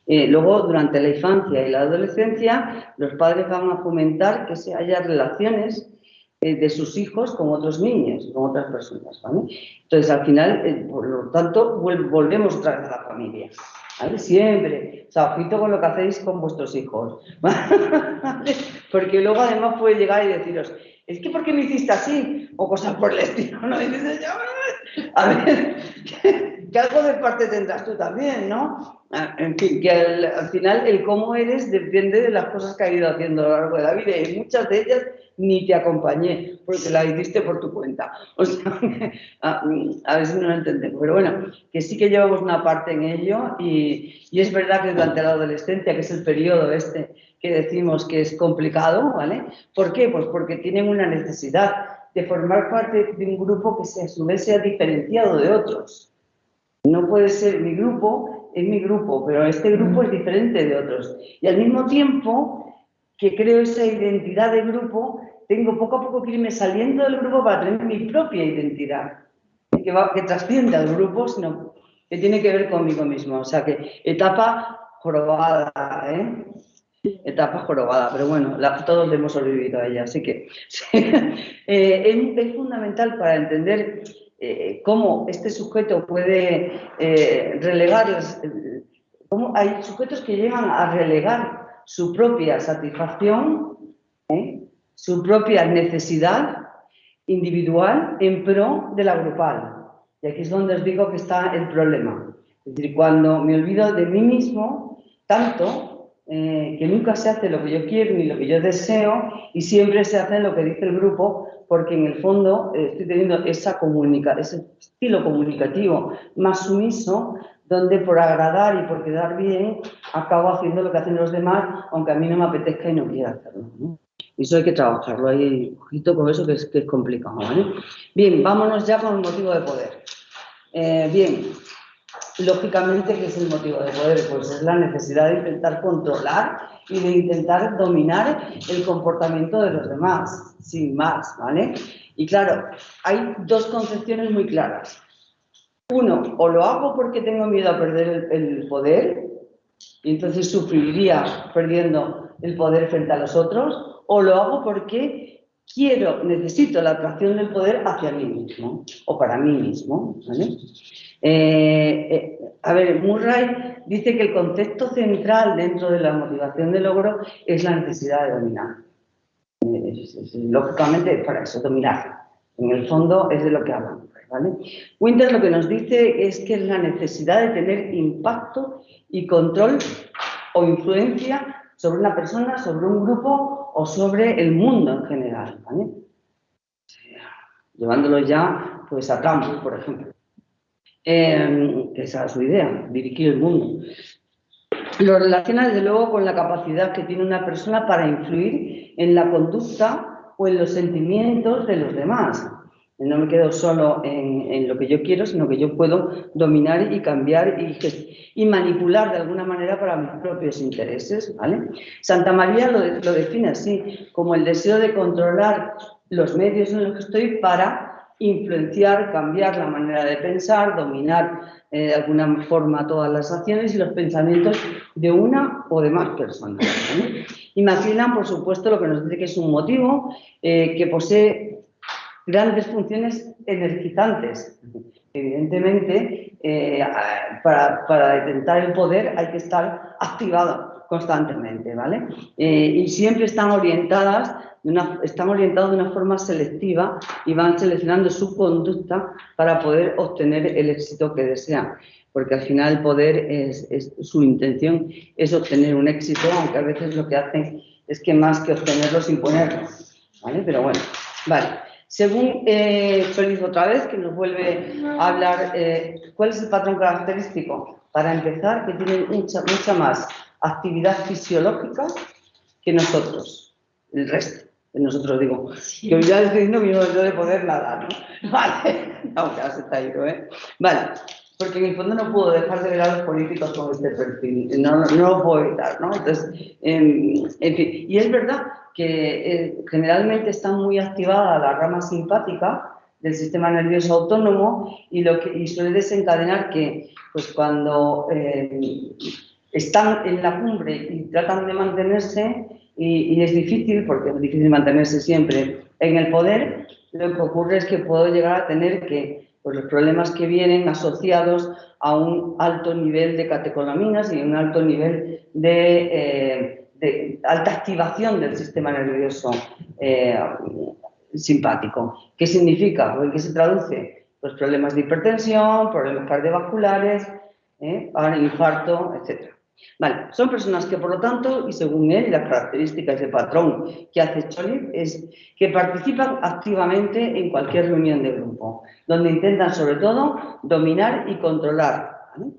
Luego, durante la infancia y la adolescencia, los padres van a fomentar que se haya relaciones de sus hijos con otros niños, con otras personas, ¿vale? Entonces, al final, por lo tanto, volvemos otra vez a la familia, ¿vale? Siempre, o sea, ojito con lo que hacéis con vuestros hijos, ¿vale? Porque luego además puede llegar y deciros, es que ¿por qué me hiciste así? O cosas por el estilo, ¿no? Y dices, A ver, que algo de parte tendrás tú también, ¿no? En fin, que al final el cómo eres depende de las cosas que has ido haciendo a lo largo de la vida y muchas de ellas ni te acompañé porque las hiciste por tu cuenta. O sea, a veces no lo entendemos, pero bueno, que sí que llevamos una parte en ello y es verdad que durante la adolescencia, que es el periodo este que decimos que es complicado, ¿vale? ¿Por qué? Pues porque tienen una necesidad de formar parte de un grupo que a su vez sea diferenciado de otros. No puede ser mi grupo, es mi grupo, pero este grupo es diferente de otros. Y al mismo tiempo que creo esa identidad de grupo, tengo poco a poco que irme saliendo del grupo para tener mi propia identidad, que trasciende al grupo, sino que tiene que ver conmigo mismo. O sea que etapa jorobada, ¿eh? Etapa jorobada, pero bueno, todos le hemos sobrevivido a ella, así que sí. Es fundamental para entender cómo este sujeto puede relegar, cómo hay sujetos que llegan a relegar su propia satisfacción, su propia necesidad individual en pro de la grupal. Y aquí es donde os digo que está el problema. Es decir, cuando me olvido de mí mismo, tanto que nunca se hace lo que yo quiero ni lo que yo deseo y siempre se hace lo que dice el grupo porque en el fondo estoy teniendo ese estilo comunicativo más sumiso donde por agradar y por quedar bien acabo haciendo lo que hacen los demás aunque a mí no me apetezca y no quiera hacerlo, ¿no? Y eso hay que trabajarlo, hay ojito con eso que es complicado, ¿vale? Bien, vámonos ya con el motivo de poder. Bien, lógicamente, ¿qué es el motivo de poder? Pues es la necesidad de intentar controlar y de intentar dominar el comportamiento de los demás, sin más, ¿vale? Y claro, hay dos concepciones muy claras. Uno, o lo hago porque tengo miedo a perder el poder, y entonces sufriría perdiendo el poder frente a los otros, o lo hago porque necesito la atracción del poder hacia mí mismo, o para mí mismo, ¿vale? A ver, Murray dice que el concepto central dentro de la motivación de logro es la necesidad de dominar. Lógicamente es para eso, dominar. En el fondo es de lo que hablamos, ¿vale? Winter lo que nos dice es que es la necesidad de tener impacto y control o influencia sobre una persona, sobre un grupo o sobre el mundo en general, ¿vale? Llevándolo ya pues a Campbell, por ejemplo. Que esa era su idea, dirigir el mundo. Lo relaciona desde luego con la capacidad que tiene una persona para influir en la conducta o en los sentimientos de los demás. No me quedo solo en lo que yo quiero, sino que yo puedo dominar y cambiar y manipular de alguna manera para mis propios intereses, ¿vale? Santa María lo define así, como el deseo de controlar los medios en los que estoy para influenciar, cambiar la manera de pensar, dominar de alguna forma todas las acciones y los pensamientos de una o de más personas, ¿vale? Imaginan, por supuesto, lo que nos dice que es un motivo que posee grandes funciones energizantes. Evidentemente, para detentar el poder hay que estar activado constantemente, ¿vale? Y siempre están orientados de una forma selectiva y van seleccionando su conducta para poder obtener el éxito que desean. Porque al final el poder su intención es obtener un éxito, aunque a veces lo que hacen es que más que obtenerlo es imponerlo, ¿vale? Pero bueno, vale. Según Félix otra vez, que nos vuelve a hablar, ¿cuál es el patrón característico? Para empezar, que tienen mucha más actividad fisiológica que nosotros, el resto. Nosotros digo, que ya estoy diciendo que yo de poder nadar, ¿no? Vale, no, ya se está ido, ¿eh? Vale, porque en el fondo no puedo dejar de ver a los políticos con este perfil, no lo puedo evitar, ¿no? Entonces, en fin, y es verdad que generalmente está muy activada la rama simpática del sistema nervioso autónomo y suele desencadenar que, pues cuando están en la cumbre y tratan de mantenerse, y es difícil, porque es difícil mantenerse siempre en el poder, lo que ocurre es que puedo llegar a tener que, pues los problemas que vienen asociados a un alto nivel de catecolaminas y un alto nivel de alta activación del sistema nervioso simpático. ¿Qué significa? ¿En qué se traduce? pues problemas de hipertensión, problemas cardiovasculares, infarto, etc. Vale, son personas que, por lo tanto, y según él, las características de patrón que hace Cholif es que participan activamente en cualquier reunión de grupo, donde intentan, sobre todo, dominar y controlar, ¿vale?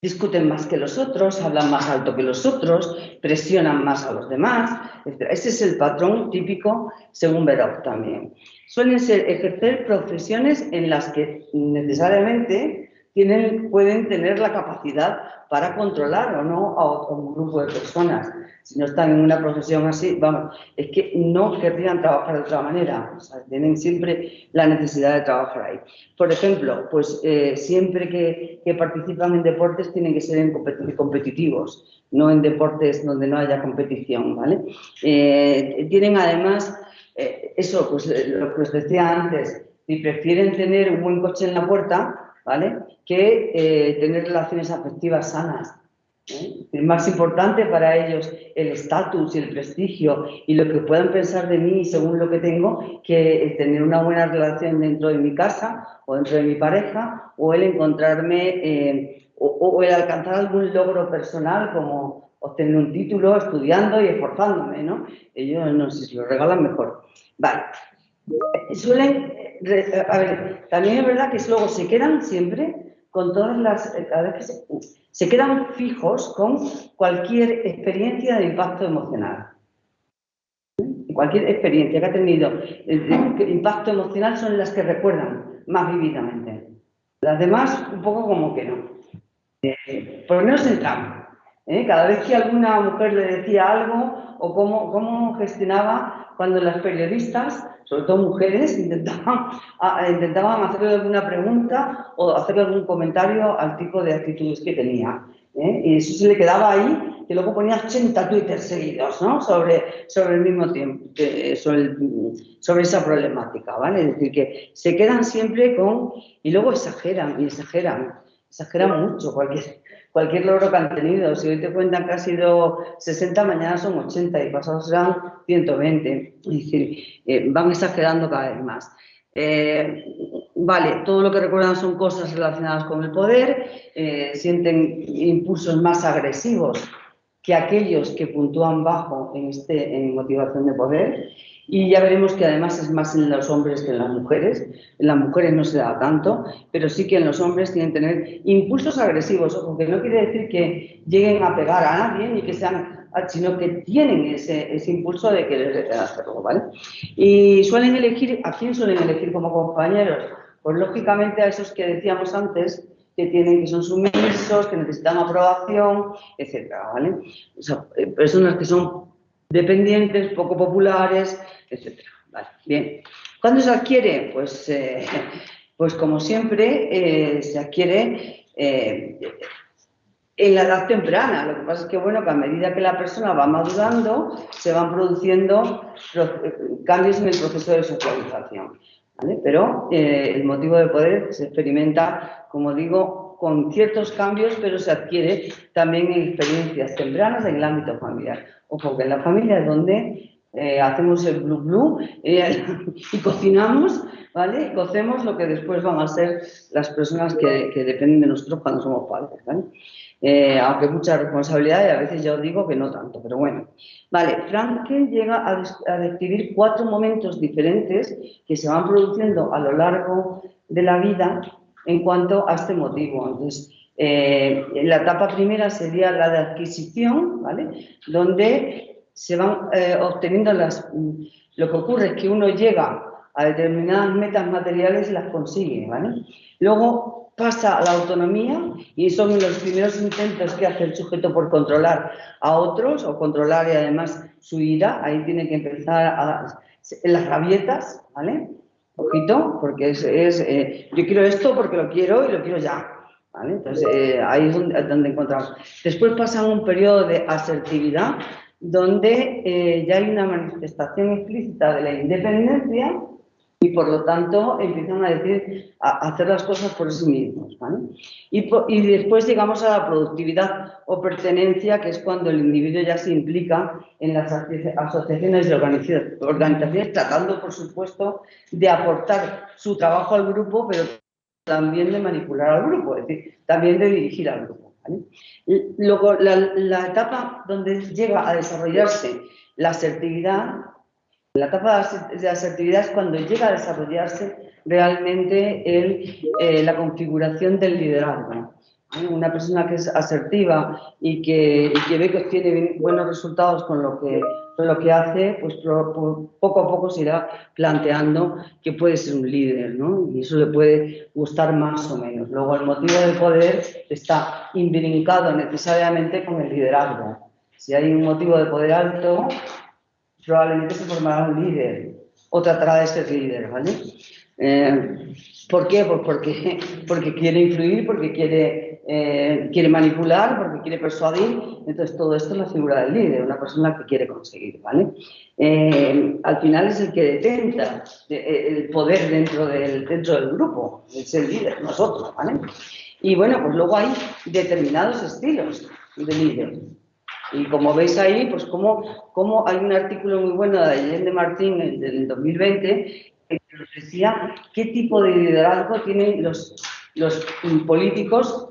Discuten más que los otros, hablan más alto que los otros, presionan más a los demás, etc. Ese es el patrón típico según Verov también. Suelen ejercer profesiones en las que necesariamente pueden tener la capacidad para controlar o no a un grupo de personas. Si no están en una profesión así, vamos, es que no querrían trabajar de otra manera, o sea, tienen siempre la necesidad de trabajar ahí. Por ejemplo, pues siempre que participan en deportes tienen que ser competitivos, no en deportes donde no haya competición, ¿vale? Tienen además, eso, pues lo que os decía antes, si prefieren tener un buen coche en la puerta, ¿vale?, que tener relaciones afectivas sanas. Es más importante para ellos el estatus y el prestigio y lo que puedan pensar de mí según lo que tengo, que tener una buena relación dentro de mi casa o dentro de mi pareja, o el encontrarme o el alcanzar algún logro personal como obtener un título estudiando y esforzándome, ¿no? Ellos, no sé, si lo regalan mejor. Vale. Suelen, a ver, también es verdad que luego se quedan siempre con todas las, cada vez que se quedan fijos con cualquier experiencia de impacto emocional. Cualquier experiencia que ha tenido impacto emocional son las que recuerdan más vívidamente. Las demás, un poco como que no. Por lo menos en tramo. Cada vez que alguna mujer le decía algo o cómo gestionaba cuando las periodistas, sobre todo mujeres, intentaban hacerle alguna pregunta o hacerle algún comentario al tipo de actitudes que tenía. Y eso se le quedaba ahí, que luego ponía 80 twitters seguidos, ¿no?, sobre el mismo tiempo, sobre esa problemática, ¿vale? Es decir, que se quedan siempre con... Y luego exageran mucho cualquier logro que han tenido. Si hoy te cuentan que ha sido 60, mañana son 80 y pasados serán 120. Es decir, van exagerando cada vez más. Vale, todo lo que recuerdan son cosas relacionadas con el poder, sienten impulsos más agresivos que aquellos que puntúan bajo en motivación de poder, y ya veremos que además es más en los hombres que en las mujeres. En las mujeres no se da tanto, pero sí que en los hombres tienen que tener impulsos agresivos, ojo, que no quiere decir que lleguen a pegar a nadie ni que sean, sino que tienen ese impulso de querer hacerlo, ¿vale? Y suelen elegir, ¿a quién suelen elegir como compañeros? Pues lógicamente a esos que decíamos antes, que son sumisos, que necesitan aprobación, etcétera, ¿vale? O sea, personas que son dependientes, poco populares, etcétera. Vale, bien. ¿Cuándo se adquiere? Pues como siempre, se adquiere en la edad temprana. Lo que pasa es que, bueno, que a medida que la persona va madurando, se van produciendo cambios en el proceso de socialización, ¿vale? Pero el motivo de poder se experimenta, como digo, con ciertos cambios, pero se adquiere también en experiencias tempranas en el ámbito familiar. Ojo, que en la familia es donde hacemos el blu blu y cocinamos, ¿vale? Cocemos lo que después van a ser las personas que dependen de nosotros cuando somos padres, ¿vale? Aunque mucha responsabilidad y a veces ya os digo que no tanto, pero bueno. Vale, Frankel llega a describir 4 momentos diferentes que se van produciendo a lo largo de la vida en cuanto a este motivo. Entonces, la etapa primera sería la de adquisición, ¿vale?, donde se van obteniendo lo que ocurre es que uno llega a determinadas metas materiales y las consigue, ¿vale? Luego pasa a la autonomía y son los primeros intentos que hace el sujeto por controlar a otros o controlar y además su ira. Ahí tiene que empezar las rabietas, ¿vale? Ojito, porque yo quiero esto porque lo quiero y lo quiero ya, ¿vale? Entonces ahí es donde encontramos. Después pasa un periodo de asertividad donde ya hay una manifestación explícita de la independencia y por lo tanto empiezan a hacer las cosas por sí mismos, ¿vale? Y después llegamos a la productividad o pertenencia, que es cuando el individuo ya se implica en las asociaciones y organizaciones, tratando, por supuesto, de aportar su trabajo al grupo, pero también de manipular al grupo, es decir, también de dirigir al grupo, ¿vale? Luego, la etapa donde llega a desarrollarse la asertividad, la etapa de asertividad es cuando llega a desarrollarse realmente la configuración del liderazgo. Una persona que es asertiva y que ve que obtiene buenos resultados con lo que hace, pues poco a poco se irá planteando que puede ser un líder, ¿no? Y eso le puede gustar más o menos. Luego, el motivo del poder está imbrincado necesariamente con el liderazgo. Si hay un motivo de poder alto, probablemente se formará un líder o tratará de ser líder, ¿vale? ¿Por qué? Pues porque quiere influir, porque quiere manipular, porque quiere persuadir. Entonces, todo esto es la figura del líder, una persona que quiere conseguir, ¿vale? Al final es el que detenta el poder dentro del grupo, es el líder, nosotros, ¿vale? Y bueno, pues luego hay determinados estilos de líder. Y como veis ahí, pues como hay un artículo muy bueno de Allende Martín del 2020 que nos decía qué tipo de liderazgo tienen los políticos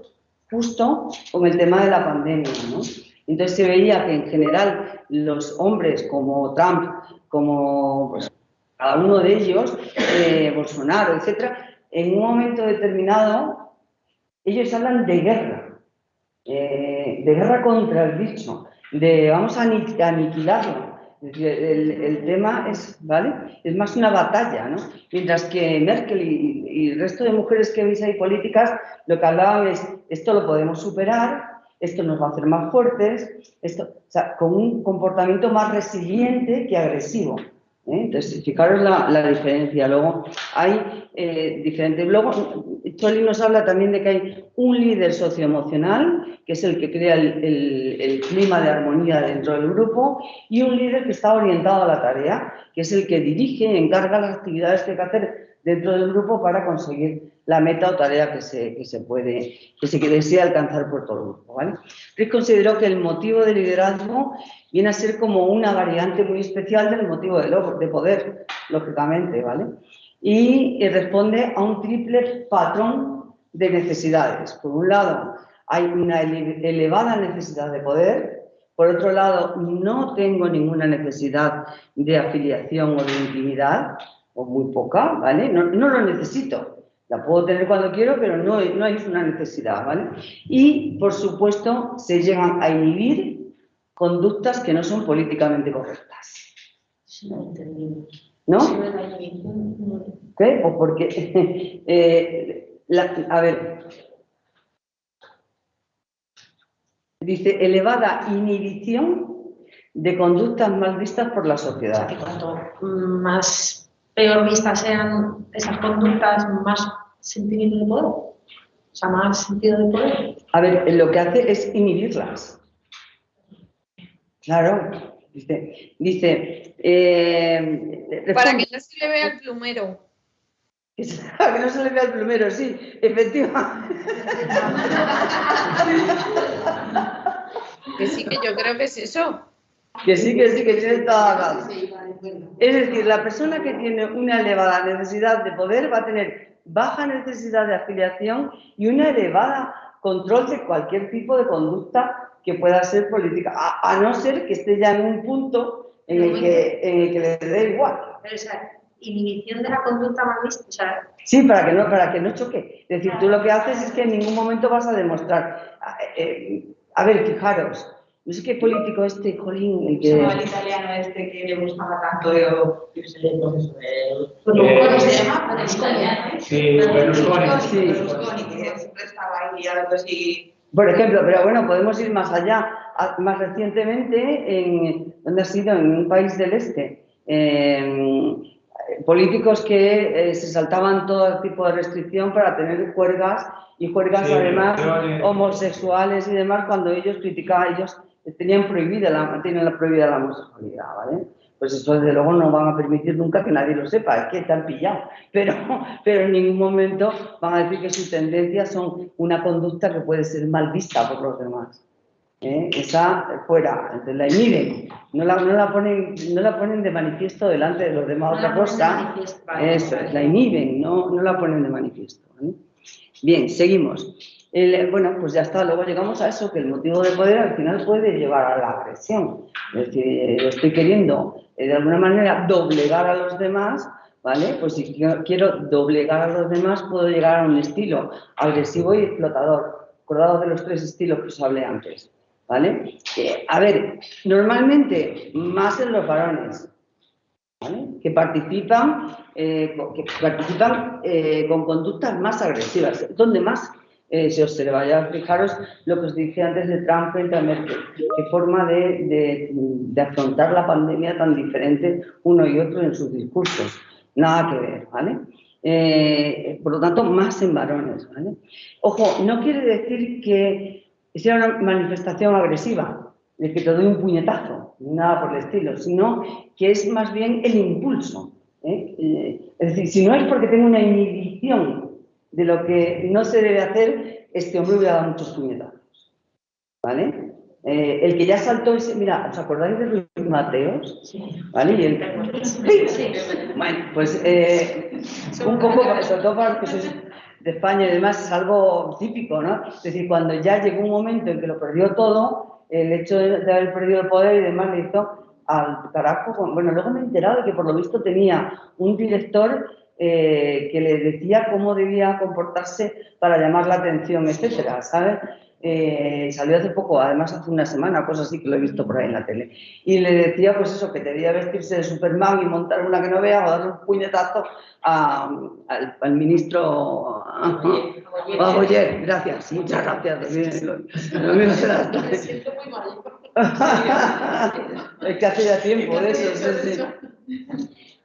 justo con el tema de la pandemia, ¿no? Entonces se veía que en general los hombres como Trump, como pues, cada uno de ellos, Bolsonaro, etcétera, en un momento determinado ellos hablan de guerra contra el bicho, de vamos a aniquilarlo. El tema es, ¿vale? Es más una batalla, ¿no? Mientras que Merkel y el resto de mujeres que veis ahí políticas, lo que hablaban es, esto lo podemos superar, esto nos va a hacer más fuertes, esto, o sea, con un comportamiento más resiliente que agresivo. Entonces, fijaros la diferencia. Luego hay diferentes. Luego, Choli nos habla también de que hay un líder socioemocional, que es el que crea el clima de armonía dentro del grupo, y un líder que está orientado a la tarea, que es el que dirige y encarga las actividades que hay que hacer dentro del grupo para conseguir la meta o tarea que se desea alcanzar por todo el grupo, ¿vale? Frick consideró que el motivo de liderazgo viene a ser como una variante muy especial del motivo de poder, lógicamente, ¿vale? Y responde a un triple patrón de necesidades. Por un lado, hay una elevada necesidad de poder. Por otro lado, no tengo ninguna necesidad de afiliación o de intimidad, o muy poca, ¿vale? No lo necesito. La puedo tener cuando quiero, pero no hay una necesidad, ¿vale? Y, por supuesto, se llegan a inhibir conductas que no son políticamente correctas. ¿No? ¿Qué? Pues porque, a ver, dice, elevada inhibición de conductas mal vistas por la sociedad. O sea, que cuanto más peor vistas sean esas conductas, más sentimiento de poder. O sea, más sentido de poder. A ver, lo que hace es inhibirlas. Claro. Dice para que no se le vea el plumero. Para que no se le vea el plumero, sí, efectivamente. Que sí, que yo creo que es eso. Que sí, que tiene toda la razón. Es decir, la persona que tiene una elevada necesidad de poder va a tener baja necesidad de afiliación y una elevada control de cualquier tipo de conducta que pueda ser política, a no ser que esté ya en un punto en el que le dé igual. Pero esa inhibición de la conducta mal vista, o sea... Sí, para que no choque. Es decir, tú lo que haces es que en ningún momento vas a demostrar. A ver, fijaros, no sé qué político Colín, el que... El italiano que le gustaba tanto, yo sé el proceso de... ¿Cómo se llama? Berlusconi. Sí, Berlusconi, que siempre estaba ahí, algo así... Por ejemplo, pero bueno, podemos ir más allá. Más recientemente, ¿dónde ha sido? En un país del este. Políticos que se saltaban todo tipo de restricción para tener juergas y juergas sí, además homosexuales y demás, cuando ellos criticaban, ellos tenían prohibida la homosexualidad, ¿vale? pues eso desde luego no van a permitir nunca que nadie lo sepa, es que te han pillado, pero en ningún momento van a decir que sus tendencias son una conducta que puede ser mal vista por los demás. Esa fuera, entonces la inhiben, no la ponen de manifiesto delante de los demás, otra cosa, eso es, la inhiben, no la ponen de manifiesto, ¿vale? Bien, seguimos. Bueno, pues ya está, luego llegamos a eso, que el motivo de poder al final puede llevar a la agresión. Es decir, estoy queriendo, de alguna manera, doblegar a los demás, ¿vale? Pues si quiero doblegar a los demás, puedo llegar a un estilo agresivo y explotador. Acordados de los 3 estilos que os hablé antes, ¿vale? A ver, normalmente, más en los varones, ¿vale? Que participan con conductas más agresivas, donde más se observa. Ya fijaros lo que os dije antes de Trump frente a Merkel, qué forma de afrontar la pandemia tan diferente uno y otro en sus discursos, nada que ver, ¿vale? Por lo tanto, más en varones, ¿vale? Ojo, no quiere decir que sea una manifestación agresiva, de que te doy un puñetazo, nada por el estilo, sino que es más bien el impulso. Es decir, si no es porque tengo una inhibición de lo que no se debe hacer, este hombre hubiera dado muchos puñetazos, ¿vale? El que ya saltó ese, mira, ¿os acordáis de Luis Mateos? Sí. ¿Vale? Y el... Sí. Bueno, pues un poco, sobre todo para los que sois de España y demás, es algo típico, ¿no? Es decir, cuando ya llegó un momento en que lo perdió todo, el hecho de haber perdido el poder y demás le hizo al carajo. Bueno, luego me he enterado de que por lo visto tenía un director que le decía cómo debía comportarse para llamar la atención, etcétera, ¿sabes? Salió hace poco, además hace una semana, cosas así que lo he visto por ahí en la tele. Y le decía, pues eso, que debía vestirse de Superman y montar una que no vea o darle un puñetazo al ministro Boyer. Gracias, muchas gracias. Lo mío será. Me siento muy mal. Es que hace ya tiempo de eso. Sí.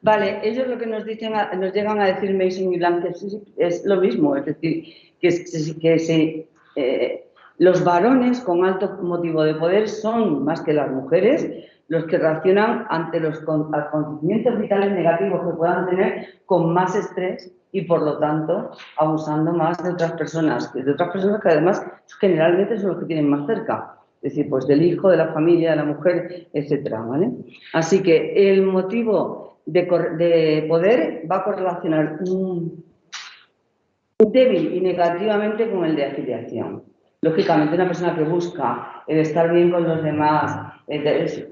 Vale, ellos lo que nos llegan a decir Mason y Blank es lo mismo, es decir, que los varones con alto motivo de poder son, más que las mujeres, los que reaccionan ante los acontecimientos vitales negativos que puedan tener con más estrés y, por lo tanto, abusando más de otras personas que además generalmente son los que tienen más cerca. Es decir, pues del hijo, de la familia, de la mujer, etcétera, ¿vale? Así que el motivo de poder va a correlacionar débil y negativamente con el de afiliación. Lógicamente, una persona que busca el estar bien con los demás es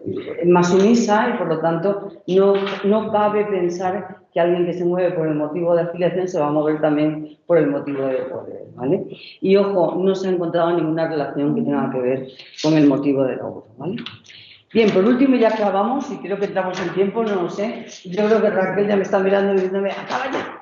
más sumisa y, por lo tanto, no cabe pensar que alguien que se mueve por el motivo de afiliación se va a mover también por el motivo de poder, ¿vale? Y, ojo, no se ha encontrado ninguna relación que tenga que ver con el motivo de logro, ¿vale? Bien, por último, ya acabamos y creo que entramos en tiempo, no lo sé. Yo creo que Raquel ya me está mirando y diciéndome, ¡acaba ya!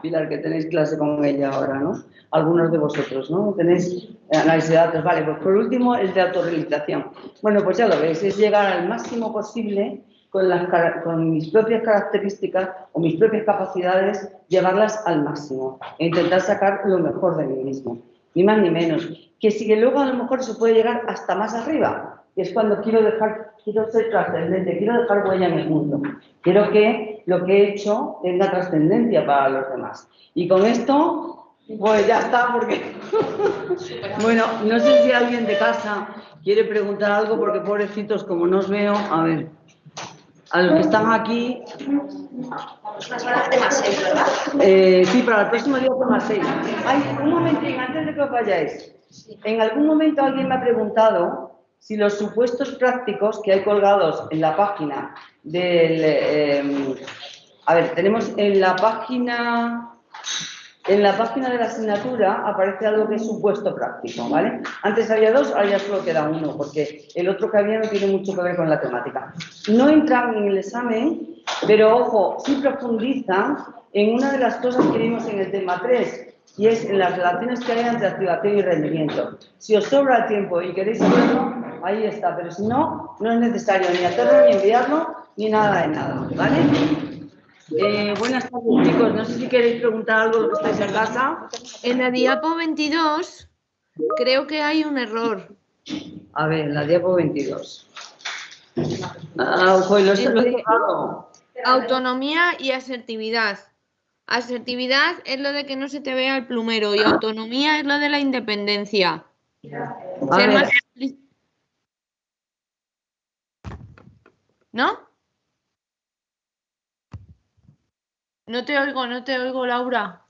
Pilar, que tenéis clase con ella ahora, ¿no? Algunos de vosotros, ¿no? Tenéis análisis de datos. Vale, pues por último, el de autorrealización. Bueno, pues ya lo veis, es llegar al máximo posible con mis propias características o mis propias capacidades, llevarlas al máximo e intentar sacar lo mejor de mí mismo, ni más ni menos. Que si que luego a lo mejor se puede llegar hasta más arriba, que es cuando quiero ser trascendente, quiero dejar huella en el mundo. Quiero que lo que he hecho tenga trascendencia para los demás. Y con esto, pues ya está, porque... Bueno, no sé si alguien de casa quiere preguntar algo, porque pobrecitos, como no os veo, a ver, a los que están aquí... Sí, para el próximo día más 6. Ay, un momentín, antes de que os vayáis. En algún momento alguien me ha preguntado si los supuestos prácticos que hay colgados en la página del... a ver, tenemos en la página de la asignatura aparece algo que es supuesto práctico, ¿vale? Antes había 2, ahora ya solo queda 1, porque el otro que había no tiene mucho que ver con la temática. No entran en el examen, pero ojo, sí profundizan en una de las cosas que vimos en el tema 3, y es en las relaciones que hay entre activación y rendimiento. Si os sobra el tiempo y queréis hacerlo, ahí está, pero si no, no es necesario ni hacerlo, ni enviarlo, ni nada de nada, ¿vale? Buenas tardes, chicos. No sé si queréis preguntar algo de lo que estáis en casa. En la diapo 22 creo que hay un error. A ver, la diapo 22. Pues lo he dejado. Autonomía y asertividad. Asertividad es lo de que no se te vea el plumero y autonomía es lo de la independencia. A Ser ver, más ¿no? No te oigo, Laura.